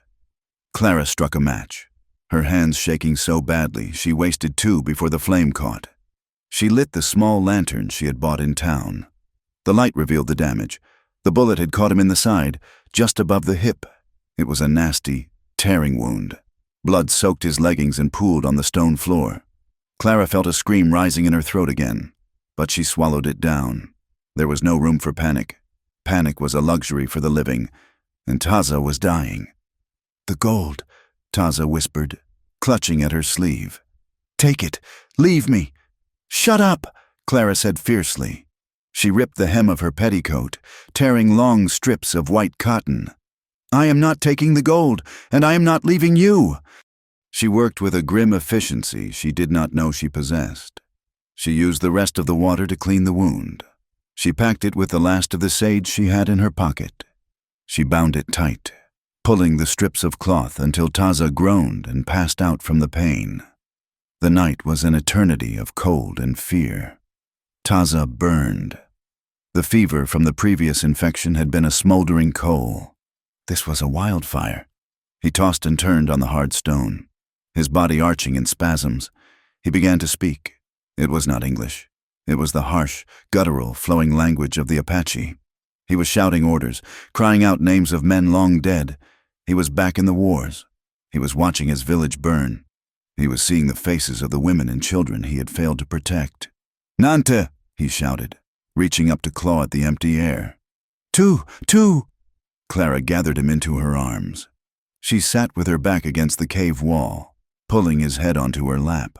S1: Clara struck a match, her hands shaking so badly she wasted two before the flame caught. She lit the small lantern she had bought in town. The light revealed the damage. The bullet had caught him in the side, just above the hip. It was a nasty, tearing wound. Blood soaked his leggings and pooled on the stone floor. Clara felt a scream rising in her throat again, but she swallowed it down. There was no room for panic. Panic was a luxury for the living, and Taza was dying. The gold, Taza whispered, clutching at her sleeve. Take it. Leave me. Shut up, Clara said fiercely. She ripped the hem of her petticoat, tearing long strips of white cotton. I am not taking the gold, and I am not leaving you. She worked with a grim efficiency she did not know she possessed. She used the rest of the water to clean the wound. She packed it with the last of the sage she had in her pocket. She bound it tight, pulling the strips of cloth until Taza groaned and passed out from the pain. The night was an eternity of cold and fear. Taza burned. The fever from the previous infection had been a smoldering coal. This was a wildfire. He tossed and turned on the hard stone, his body arching in spasms. He began to speak. It was not English. It was the harsh, guttural, flowing language of the Apache. He was shouting orders, crying out names of men long dead. He was back in the wars. He was watching his village burn. He was seeing the faces of the women and children he had failed to protect. Nante, he shouted, reaching up to claw at the empty air. Two! Clara gathered him into her arms. She sat with her back against the cave wall, pulling his head onto her lap.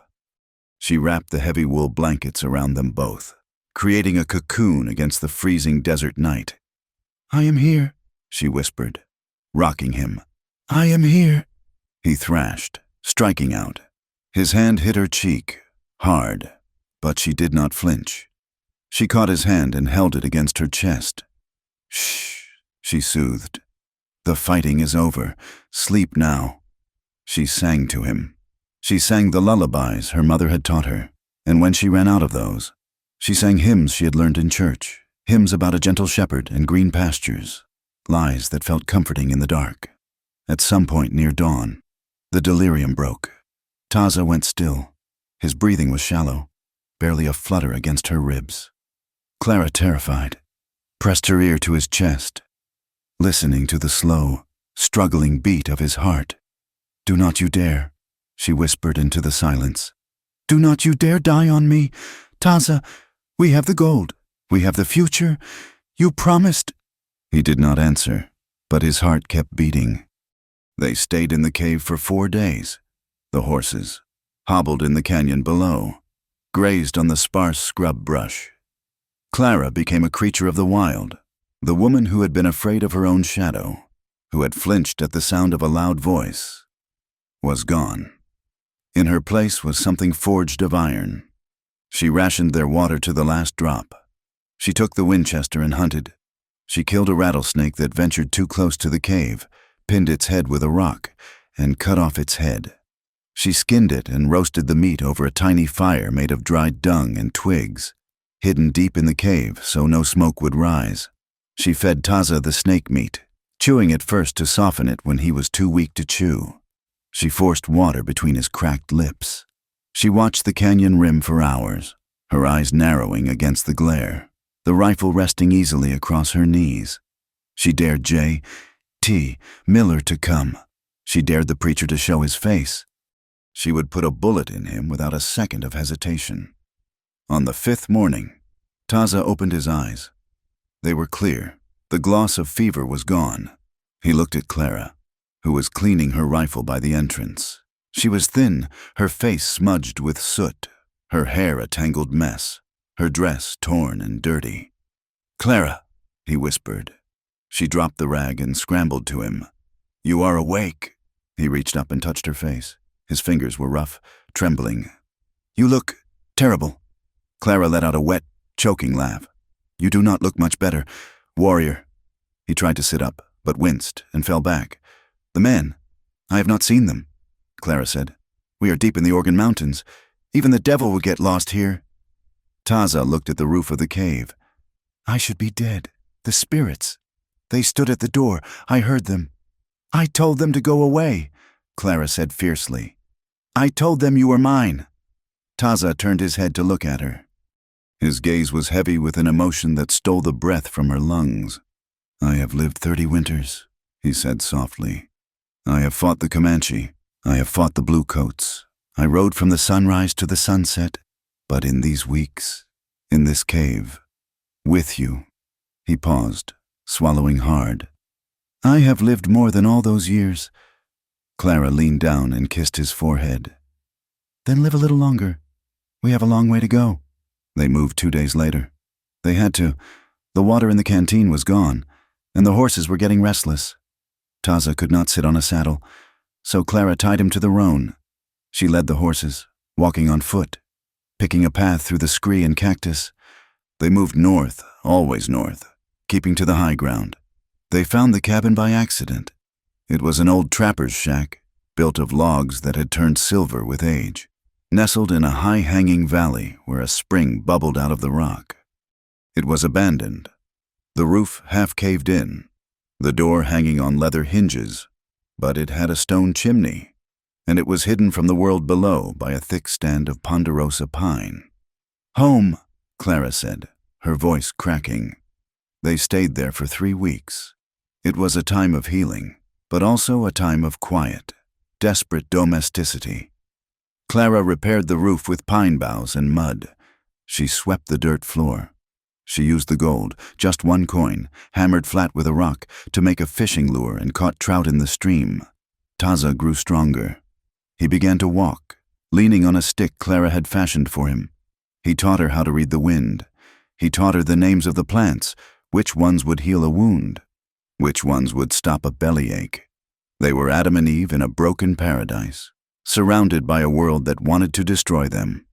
S1: She wrapped the heavy wool blankets around them both, creating a cocoon against the freezing desert night. "I am here," she whispered, rocking him. "I am here," he thrashed, striking out. His hand hit her cheek, hard, but she did not flinch. She caught his hand and held it against her chest. "Shh," she soothed. "The fighting is over. Sleep now." She sang to him. She sang the lullabies her mother had taught her, and when she ran out of those, she sang hymns she had learned in church, hymns about a gentle shepherd and green pastures, lies that felt comforting in the dark. At some point near dawn, the delirium broke. Taza went still. His breathing was shallow, barely a flutter against her ribs. Clara, terrified, pressed her ear to his chest, listening to the slow, struggling beat of his heart. "Do not you dare," she whispered into the silence. "Do not you dare die on me. Taza, we have the gold. We have the future. You promised." He did not answer, but his heart kept beating. They stayed in the cave for 4 days. The horses, hobbled in the canyon below, grazed on the sparse scrub brush. Clara became a creature of the wild, the woman who had been afraid of her own shadow, who had flinched at the sound of a loud voice, was gone. In her place was something forged of iron. She rationed their water to the last drop. She took the Winchester and hunted. She killed a rattlesnake that ventured too close to the cave, pinned its head with a rock, and cut off its head. She skinned it and roasted the meat over a tiny fire made of dried dung and twigs, hidden deep in the cave so no smoke would rise. She fed Taza the snake meat, chewing it first to soften it when he was too weak to chew. She forced water between his cracked lips. She watched the canyon rim for hours, her eyes narrowing against the glare, the rifle resting easily across her knees. She dared J.T. Miller to come. She dared the preacher to show his face. She would put a bullet in him without a second of hesitation. On the 5th morning, Taza opened his eyes. They were clear. The gloss of fever was gone. He looked at Clara, who was cleaning her rifle by the entrance. She was thin, her face smudged with soot, her hair a tangled mess, her dress torn and dirty. "Clara," he whispered. She dropped the rag and scrambled to him. "You are awake." He reached up and touched her face. His fingers were rough, trembling. "You look terrible." Clara let out a wet, choking laugh. "You do not look much better, warrior." He tried to sit up, but winced and fell back. "The men, I have not seen them," Clara said. "We are deep in the Organ Mountains. Even the devil would get lost here." Taza looked at the roof of the cave. "I should be dead. The spirits. They stood at the door. I heard them." "I told them to go away," Clara said fiercely. "I told them you were mine." Taza turned his head to look at her. His gaze was heavy with an emotion that stole the breath from her lungs. "I have lived 30 winters," he said softly. "I have fought the Comanche. I have fought the Bluecoats. I rode from the sunrise to the sunset. But in these weeks, in this cave, with you," he paused, swallowing hard. "I have lived more than all those years." Clara leaned down and kissed his forehead. "Then live a little longer. We have a long way to go." They moved 2 days later. They had to. The water in the canteen was gone, and the horses were getting restless. Taza could not sit on a saddle, so Clara tied him to the roan. She led the horses, walking on foot, picking a path through the scree and cactus. They moved north, always north, keeping to the high ground. They found the cabin by accident. It was an old trapper's shack, built of logs that had turned silver with age, nestled in a high-hanging valley where a spring bubbled out of the rock. It was abandoned, the roof half caved in, the door hanging on leather hinges, but it had a stone chimney, and it was hidden from the world below by a thick stand of ponderosa pine. "Home," Clara said, her voice cracking. They stayed there for 3 weeks. It was a time of healing, but also a time of quiet, desperate domesticity. Clara repaired the roof with pine boughs and mud. She swept the dirt floor. She used the gold, just 1 coin, hammered flat with a rock, to make a fishing lure and caught trout in the stream. Taza grew stronger. He began to walk, leaning on a stick Clara had fashioned for him. He taught her how to read the wind. He taught her the names of the plants, which ones would heal a wound, which ones would stop a bellyache. They were Adam and Eve in a broken paradise, surrounded by a world that wanted to destroy them.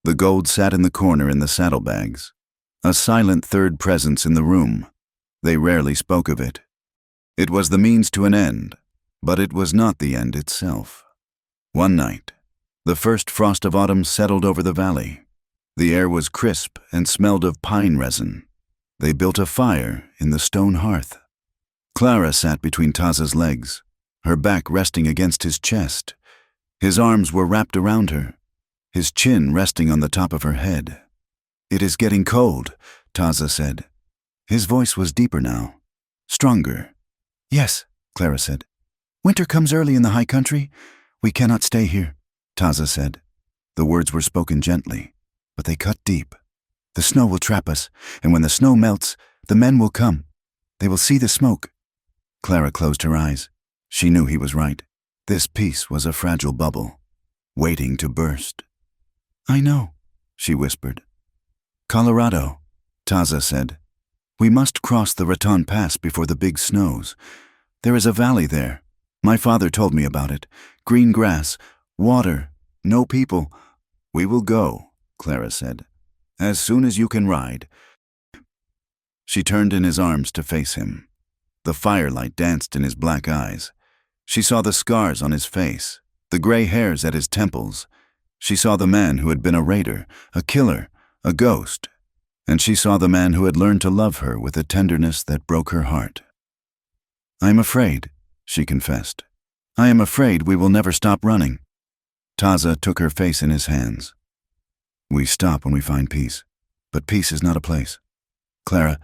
S1: The gold sat in the corner in the saddlebags, a silent third presence in the room. They rarely spoke of it. It was the means to an end, but it was not the end itself. One night, the first frost of autumn settled over the valley. The air was crisp and smelled of pine resin. They built a fire in the stone hearth. Clara sat between Taza's legs, her back resting against his chest. His arms were wrapped around her, his chin resting on the top of her head. "It is getting cold," Taza said. His voice was deeper now, stronger. "Yes," Clara said. "Winter comes early in the high country. We cannot stay here," Taza said. The words were spoken gently, but they cut deep. "The snow will trap us, and when the snow melts, the men will come. They will see the smoke." Clara closed her eyes. She knew he was right. This peace was a fragile bubble, waiting to burst. "I know," she whispered. "Colorado," Taza said. "We must cross the Raton Pass before the big snows. There is a valley there. My father told me about it. Green grass, water, no people." "We will go," Clara said, "as soon as you can ride." She turned in his arms to face him. The firelight danced in his black eyes. She saw the scars on his face, the gray hairs at his temples. She saw the man who had been a raider, a killer, a ghost. And she saw the man who had learned to love her with a tenderness that broke her heart. "I am afraid," she confessed. "I am afraid we will never stop running." Taza took her face in his hands. "We stop when we find peace, but peace is not a place. Clara,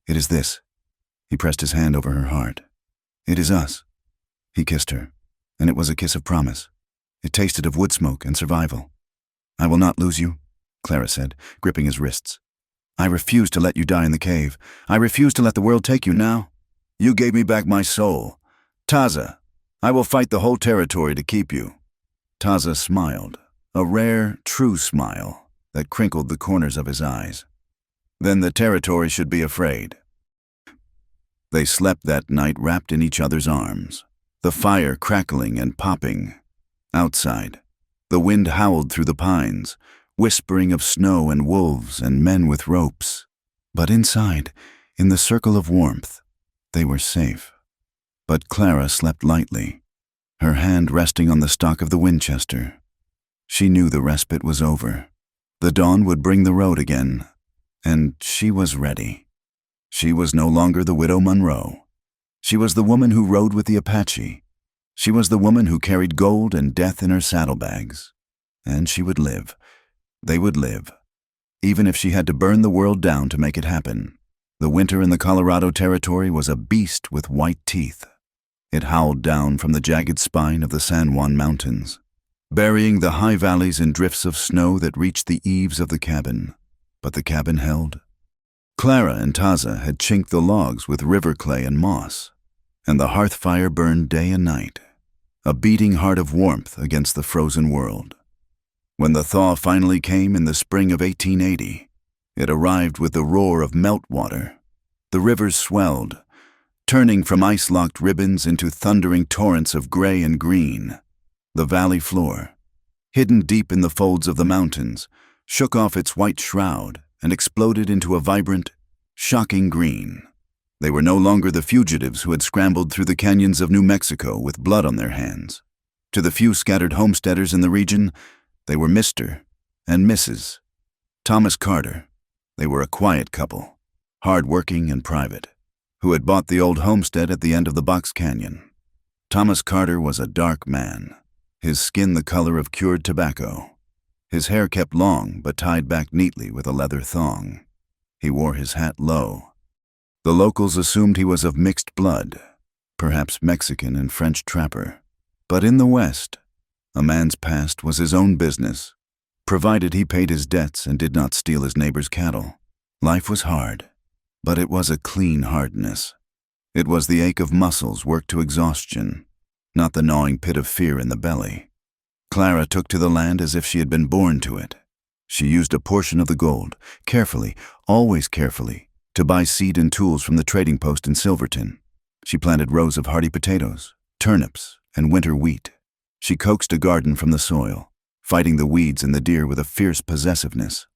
S1: it is this." He pressed his hand over her heart. "It is us." He kissed her, and it was a kiss of promise. It tasted of wood smoke and survival. "I will not lose you," Clara said, gripping his wrists. "I refuse to let you die in the cave. I refuse to let the world take you now. You gave me back my soul. Taza, I will fight the whole territory to keep you." Taza smiled, a rare, true smile that crinkled the corners of his eyes. "Then the territory should be afraid." They slept that night wrapped in each other's arms, the fire crackling and popping. Outside, the wind howled through the pines, whispering of snow and wolves and men with ropes. But inside, in the circle of warmth, they were safe. But Clara slept lightly, her hand resting on the stock of the Winchester. She knew the respite was over. The dawn would bring the road again, and she was ready. She was no longer the widow Monroe. She was the woman who rode with the Apache. She was the woman who carried gold and death in her saddlebags. And she would live. They would live. Even if she had to burn the world down to make it happen. The winter in the Colorado Territory was a beast with white teeth. It howled down from the jagged spine of the San Juan Mountains, burying the high valleys in drifts of snow that reached the eaves of the cabin. But the cabin held. Clara and Taza had chinked the logs with river clay and moss, and the hearth fire burned day and night, a beating heart of warmth against the frozen world. When the thaw finally came in the spring of 1880, it arrived with the roar of meltwater. The rivers swelled, turning from ice-locked ribbons into thundering torrents of gray and green. The valley floor, hidden deep in the folds of the mountains, shook off its white shroud and exploded into a vibrant, shocking green. They were no longer the fugitives who had scrambled through the canyons of New Mexico with blood on their hands. To the few scattered homesteaders in the region, they were Mr. and Mrs. Thomas Carter. They were a quiet couple, hard-working and private, who had bought the old homestead at the end of the Box Canyon. Thomas Carter was a dark man, his skin the color of cured tobacco. His hair kept long but tied back neatly with a leather thong. He wore his hat low. The locals assumed he was of mixed blood, perhaps Mexican and French trapper. But in the West, a man's past was his own business, provided he paid his debts and did not steal his neighbor's cattle. Life was hard, but it was a clean hardness. It was the ache of muscles worked to exhaustion, not the gnawing pit of fear in the belly. Clara took to the land as if she had been born to it. She used a portion of the gold, carefully, always carefully, to buy seed and tools from the trading post in Silverton. She planted rows of hardy potatoes, turnips, and winter wheat. She coaxed a garden from the soil, fighting the weeds and the deer with a fierce possessiveness.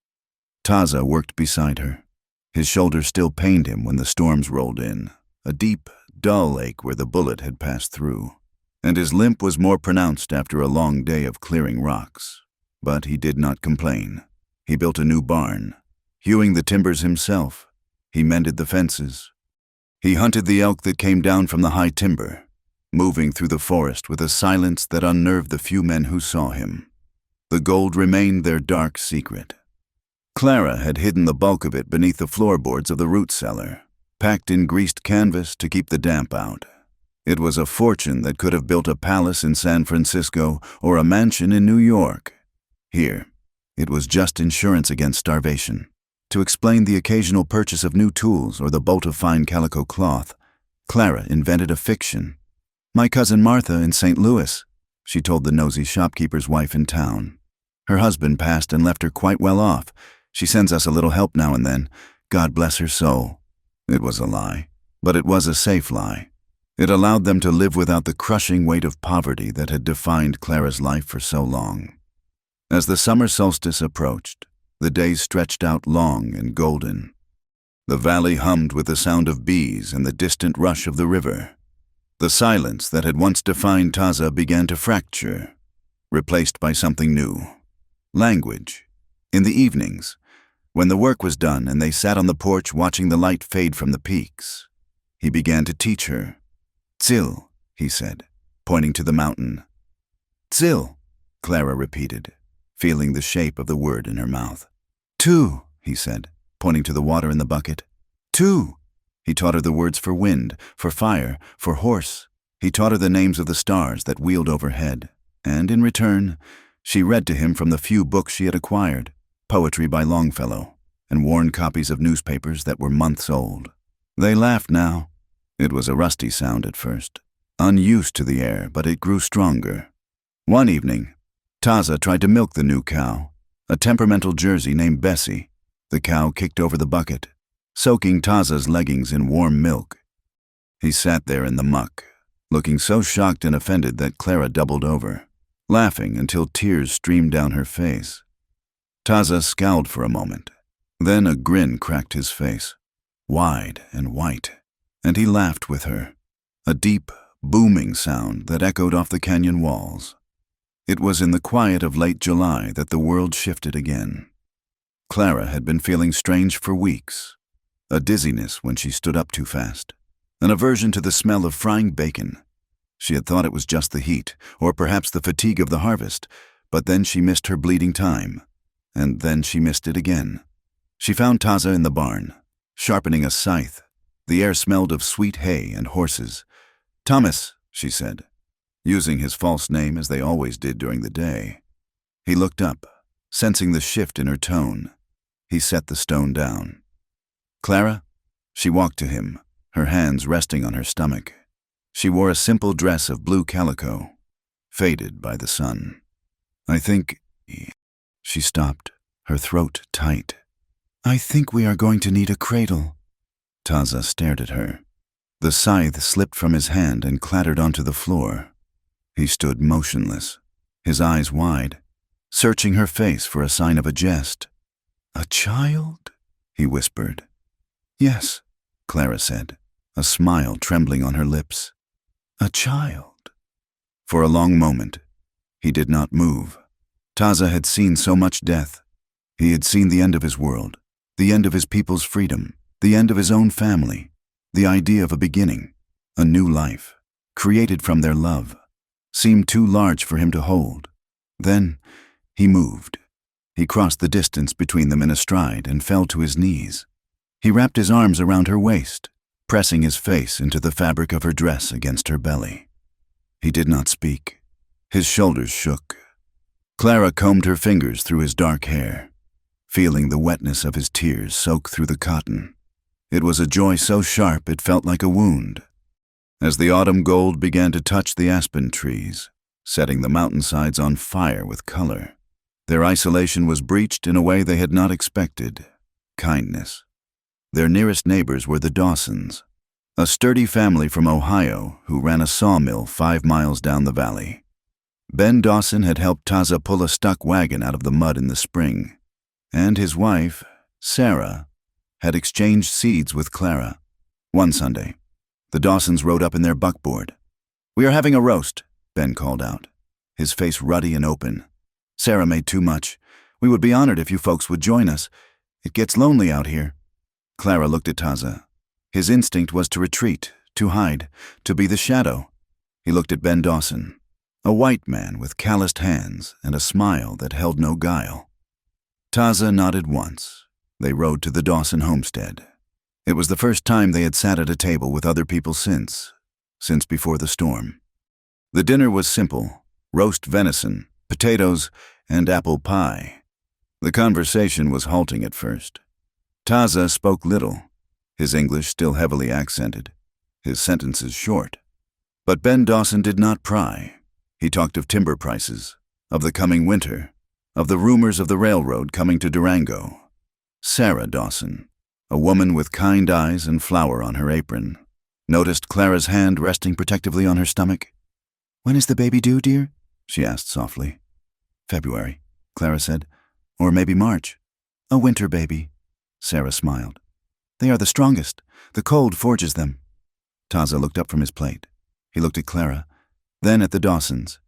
S1: Taza worked beside her. His shoulder still pained him when the storms rolled in, a deep, dull ache where the bullet had passed through. And his limp was more pronounced after a long day of clearing rocks. But he did not complain. He built a new barn, hewing the timbers himself. He mended the fences. He hunted the elk that came down from the high timber, moving through the forest with a silence that unnerved the few men who saw him. The gold remained their dark secret. Clara had hidden the bulk of it beneath the floorboards of the root cellar, packed in greased canvas to keep the damp out. It was a fortune that could have built a palace in San Francisco or a mansion in New York. Here, it was just insurance against starvation. To explain the occasional purchase of new tools or the bolt of fine calico cloth, Clara invented a fiction. "My cousin Martha in St. Louis," she told the nosy shopkeeper's wife in town. "Her husband passed and left her quite well off. She sends us a little help now and then. God bless her soul." It was a lie, but it was a safe lie. It allowed them to live without the crushing weight of poverty that had defined Clara's life for so long. As the summer solstice approached, the days stretched out long and golden. The valley hummed with the sound of bees and the distant rush of the river. The silence that had once defined Taza began to fracture, replaced by something new. Language. In the evenings, when the work was done and they sat on the porch watching the light fade from the peaks, he began to teach her. "Tzil," he said, pointing to the mountain. "Tzil," Clara repeated, feeling the shape of the word in her mouth. "Tu," he said, pointing to the water in the bucket. "Tu." He taught her the words for wind, for fire, for horse. He taught her the names of the stars that wheeled overhead, and in return, she read to him from the few books she had acquired, poetry by Longfellow, and worn copies of newspapers that were months old. They laughed now. It was a rusty sound at first, unused to the air, but it grew stronger. One evening, Taza tried to milk the new cow, a temperamental Jersey named Bessie. The cow kicked over the bucket, soaking Taza's leggings in warm milk. He sat there in the muck, looking so shocked and offended that Clara doubled over, laughing until tears streamed down her face. Taza scowled for a moment. Then a grin cracked his face, wide and white, and he laughed with her, a deep, booming sound that echoed off the canyon walls. It was in the quiet of late July that the world shifted again. Clara had been feeling strange for weeks, a dizziness when she stood up too fast, an aversion to the smell of frying bacon. She had thought it was just the heat, or perhaps the fatigue of the harvest, but then she missed her bleeding time, and then she missed it again. She found Taza in the barn, sharpening a scythe. The air smelled of sweet hay and horses. "Thomas," she said, using his false name as they always did during the day. He looked up, sensing the shift in her tone. He set the stone down. "Clara?" She walked to him, her hands resting on her stomach. She wore a simple dress of blue calico, faded by the sun. "I think—" She stopped, her throat tight. "I think we are going to need a cradle." Taza stared at her. The scythe slipped from his hand and clattered onto the floor. He stood motionless, his eyes wide, searching her face for a sign of a jest. "A child?" he whispered. "Yes," Clara said, a smile trembling on her lips. "A child." For a long moment, he did not move. Taza had seen so much death. He had seen the end of his world, the end of his people's freedom, the end of his own family, the idea of a beginning, a new life, created from their love, seemed too large for him to hold. Then he moved. He crossed the distance between them in a stride and fell to his knees. He wrapped his arms around her waist, pressing his face into the fabric of her dress against her belly. He did not speak. His shoulders shook. Clara combed her fingers through his dark hair, feeling the wetness of his tears soak through the cotton. It was a joy so sharp it felt like a wound. As the autumn gold began to touch the aspen trees, setting the mountainsides on fire with color, Their isolation was breached in a way they had not expected. Kindness. Their nearest neighbors were the Dawsons, a sturdy family from Ohio who ran a sawmill 5 miles down the valley. Ben Dawson had helped Taza pull a stuck wagon out of the mud in the spring, and his wife, Sarah, had exchanged seeds with Clara. One Sunday, the Dawsons rode up in their buckboard. "We are having a roast," Ben called out, his face ruddy and open. "Sarah made too much. We would be honored if you folks would join us. It gets lonely out here." Clara looked at Taza. His instinct was to retreat, to hide, to be the shadow. He looked at Ben Dawson, a white man with calloused hands and a smile that held no guile. Taza nodded once. They rode to the Dawson homestead. It was the first time they had sat at a table with other people since before the storm. The dinner was simple: roast venison, potatoes, and apple pie. The conversation was halting at first. Taza spoke little, his English still heavily accented, his sentences short. But Ben Dawson did not pry. He talked of timber prices, of the coming winter, of the rumors of the railroad coming to Durango. Sarah Dawson, a woman with kind eyes and flour on her apron, noticed Clara's hand resting protectively on her stomach. "When is the baby due, dear?" she asked softly. "February," Clara said. "Or maybe March." "A winter baby," Sarah smiled. "They are the strongest. The cold forges them." Taza looked up from his plate. He looked at Clara, then at the Dawsons.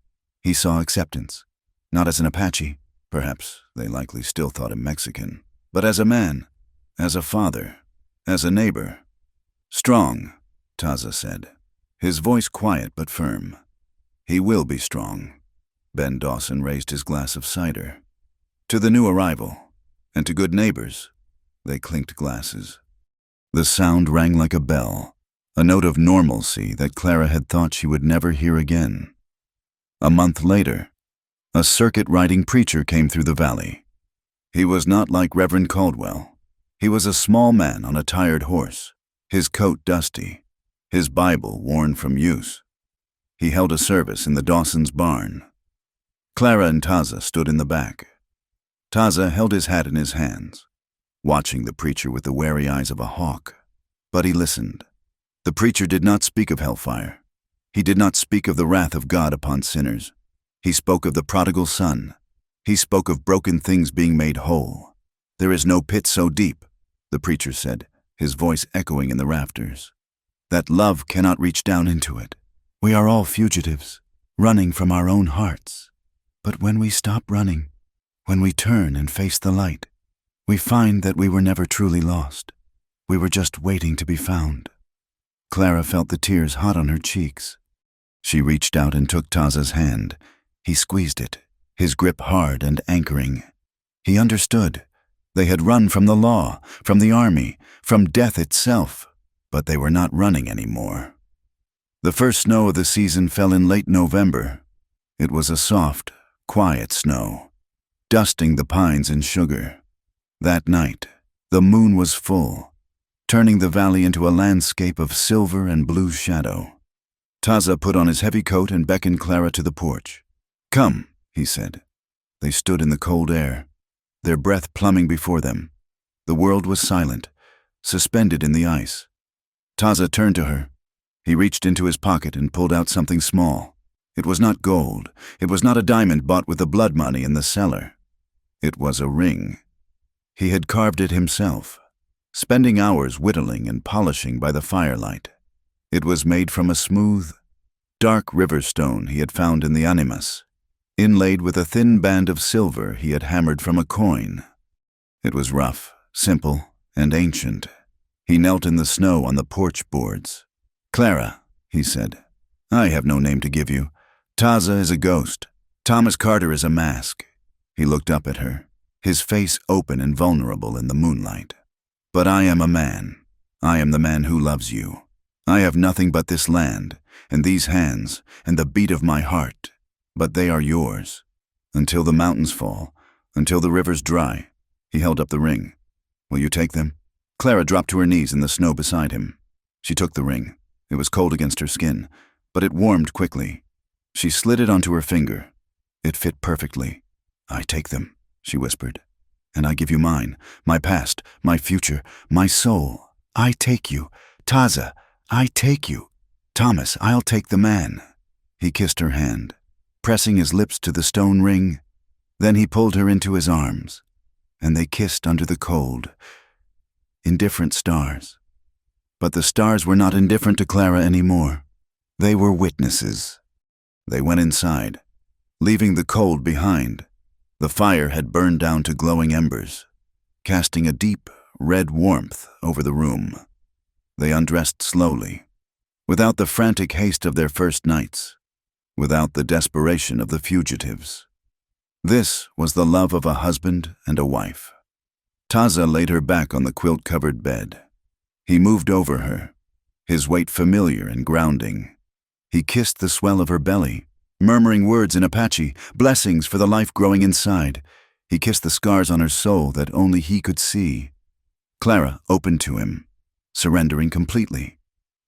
S1: He saw acceptance, not as an Apache, perhaps they likely still thought him Mexican, but as a man, as a father, as a neighbor. "Strong," Taza said, his voice quiet but firm. "He will be strong." Ben Dawson raised his glass of cider. To the new arrival, and to good neighbors, they clinked glasses. The sound rang like a bell, a note of normalcy that Clara had thought she would never hear again. A month later, a circuit-riding preacher came through the valley. He was not like Reverend Caldwell. He was a small man on a tired horse, his coat dusty, his Bible worn from use. He held a service in the Dawsons' barn. Clara and Taza stood in the back. Taza held his hat in his hands, watching the preacher with the wary eyes of a hawk. But he listened. The preacher did not speak of hellfire. He did not speak of the wrath of God upon sinners. He spoke of the prodigal son. He spoke of broken things being made whole. "There is no pit so deep," the preacher said, his voice echoing in the rafters, "that love cannot reach down into it. We are all fugitives, running from our own hearts. But when we stop running, when we turn and face the light, we find that we were never truly lost. We were just waiting to be found." Clara felt the tears hot on her cheeks. She reached out and took Taza's hand. He squeezed it, his grip hard and anchoring. He understood. They had run from the law, from the army, from death itself, but they were not running anymore. The first snow of the season fell in late November. It was a soft, quiet snow, dusting the pines in sugar. That night, the moon was full, turning the valley into a landscape of silver and blue shadow. Taza put on his heavy coat and beckoned Clara to the porch. "Come," he said. They stood in the cold air, their breath plumbing before them. The world was silent, suspended in the ice. Taza turned to her. He reached into his pocket and pulled out something small. It was not gold. It was not a diamond bought with the blood money in the cellar. It was a ring. He had carved it himself, spending hours whittling and polishing by the firelight. It was made from a smooth, dark river stone he had found in the Animas, inlaid with a thin band of silver he had hammered from a coin. It was rough, simple, and ancient. He knelt in the snow on the porch boards. "Clara," he said, "I have no name to give you. Taza is a ghost. Thomas Carter is a mask." He looked up at her, his face open and vulnerable in the moonlight. "But I am a man. I am the man who loves you. I have nothing but this land, and these hands, and the beat of my heart. But they are yours. Until the mountains fall, until the rivers dry." He held up the ring. "Will you take them?" Clara dropped to her knees in the snow beside him. She took the ring. It was cold against her skin, but it warmed quickly. She slid it onto her finger. It fit perfectly. I take them, she whispered. And I give you mine, my past, my future, my soul. I take you. Taza, I take you. Thomas, I'll take the man. He kissed her hand, pressing his lips to the stone ring. Then he pulled her into his arms, and they kissed under the cold, indifferent stars. But the stars were not indifferent to Clara anymore. They were witnesses. They went inside, leaving the cold behind. The fire had burned down to glowing embers, casting a deep, red warmth over the room. They undressed slowly, without the frantic haste of their first nights, without the desperation of the fugitives. This was the love of a husband and a wife. Taza laid her back on the quilt-covered bed. He moved over her, his weight familiar and grounding. He kissed the swell of her belly, murmuring words in Apache, blessings for the life growing inside. He kissed the scars on her soul that only he could see. Clara opened to him, surrendering completely.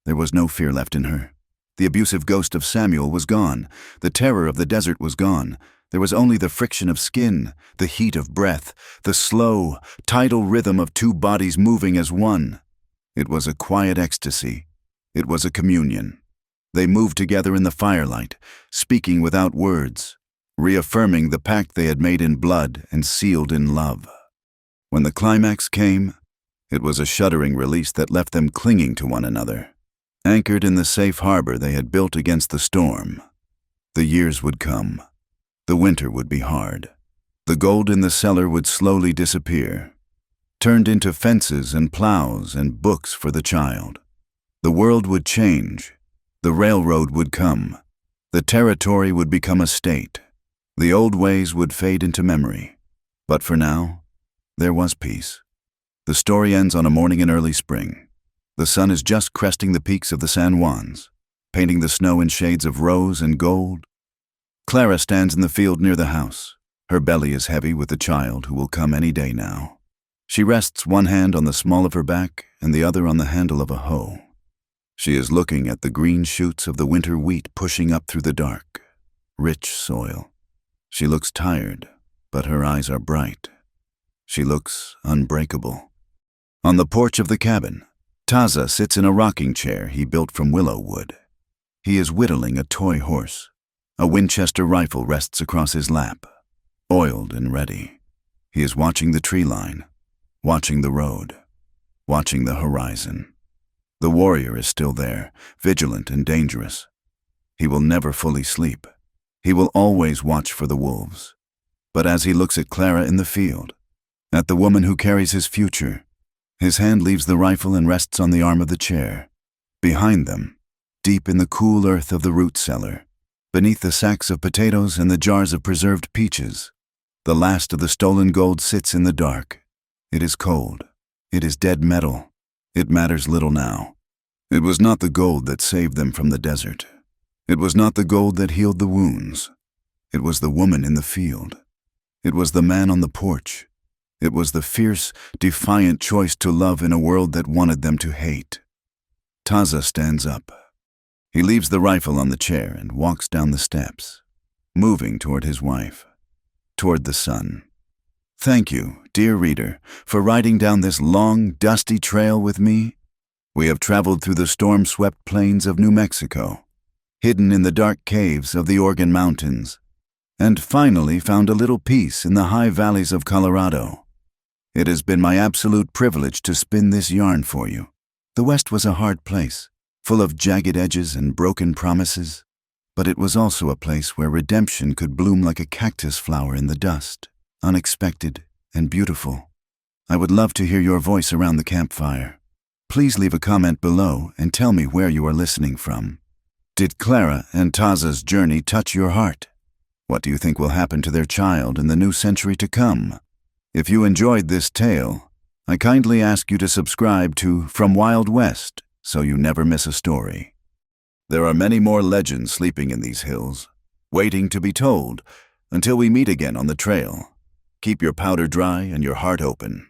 S1: There was no fear left in her. The abusive ghost of Samuel was gone. The terror of the desert was gone. There was only the friction of skin, the heat of breath, the slow, tidal rhythm of two bodies moving as one. It was a quiet ecstasy. It was a communion. They moved together in the firelight, speaking without words, reaffirming the pact they had made in blood and sealed in love. When the climax came, it was a shuddering release that left them clinging to one another, anchored in the safe harbor they had built against the storm. The years would come. The winter would be hard. The gold in the cellar would slowly disappear, turned into fences and plows and books for the child. The world would change. The railroad would come. The territory would become a state. The old ways would fade into memory. But for now, there was peace. The story ends on a morning in early spring. The sun is just cresting the peaks of the San Juans, painting the snow in shades of rose and gold. Clara stands in the field near the house. Her belly is heavy with the child who will come any day now. She rests one hand on the small of her back and the other on the handle of a hoe. She is looking at the green shoots of the winter wheat pushing up through the dark, rich soil. She looks tired, but her eyes are bright. She looks unbreakable. On the porch of the cabin, Taza sits in a rocking chair he built from willow wood. He is whittling a toy horse. A Winchester rifle rests across his lap, oiled and ready. He is watching the tree line, watching the road, watching the horizon. The warrior is still there, vigilant and dangerous. He will never fully sleep. He will always watch for the wolves. But as he looks at Clara in the field, at the woman who carries his future, his hand leaves the rifle and rests on the arm of the chair. Behind them, deep in the cool earth of the root cellar, beneath the sacks of potatoes and the jars of preserved peaches, the last of the stolen gold sits in the dark. It is cold. It is dead metal. It matters little now. It was not the gold that saved them from the desert. It was not the gold that healed the wounds. It was the woman in the field. It was the man on the porch. It was the fierce, defiant choice to love in a world that wanted them to hate. Taza stands up. He leaves the rifle on the chair and walks down the steps, moving toward his wife, toward the sun. Thank you, dear reader, for riding down this long, dusty trail with me. We have traveled through the storm-swept plains of New Mexico, hidden in the dark caves of the Organ Mountains, and finally found a little peace in the high valleys of Colorado. It has been my absolute privilege to spin this yarn for you. The West was a hard place, full of jagged edges and broken promises, but it was also a place where redemption could bloom like a cactus flower in the dust, unexpected and beautiful. I would love to hear your voice around the campfire. Please leave a comment below and tell me where you are listening from. Did Clara and Taza's journey touch your heart? What do you think will happen to their child in the new century to come? If you enjoyed this tale, I kindly ask you to subscribe to From Wild West so you never miss a story. There are many more legends sleeping in these hills, waiting to be told. Until we meet again on the trail, keep your powder dry and your heart open.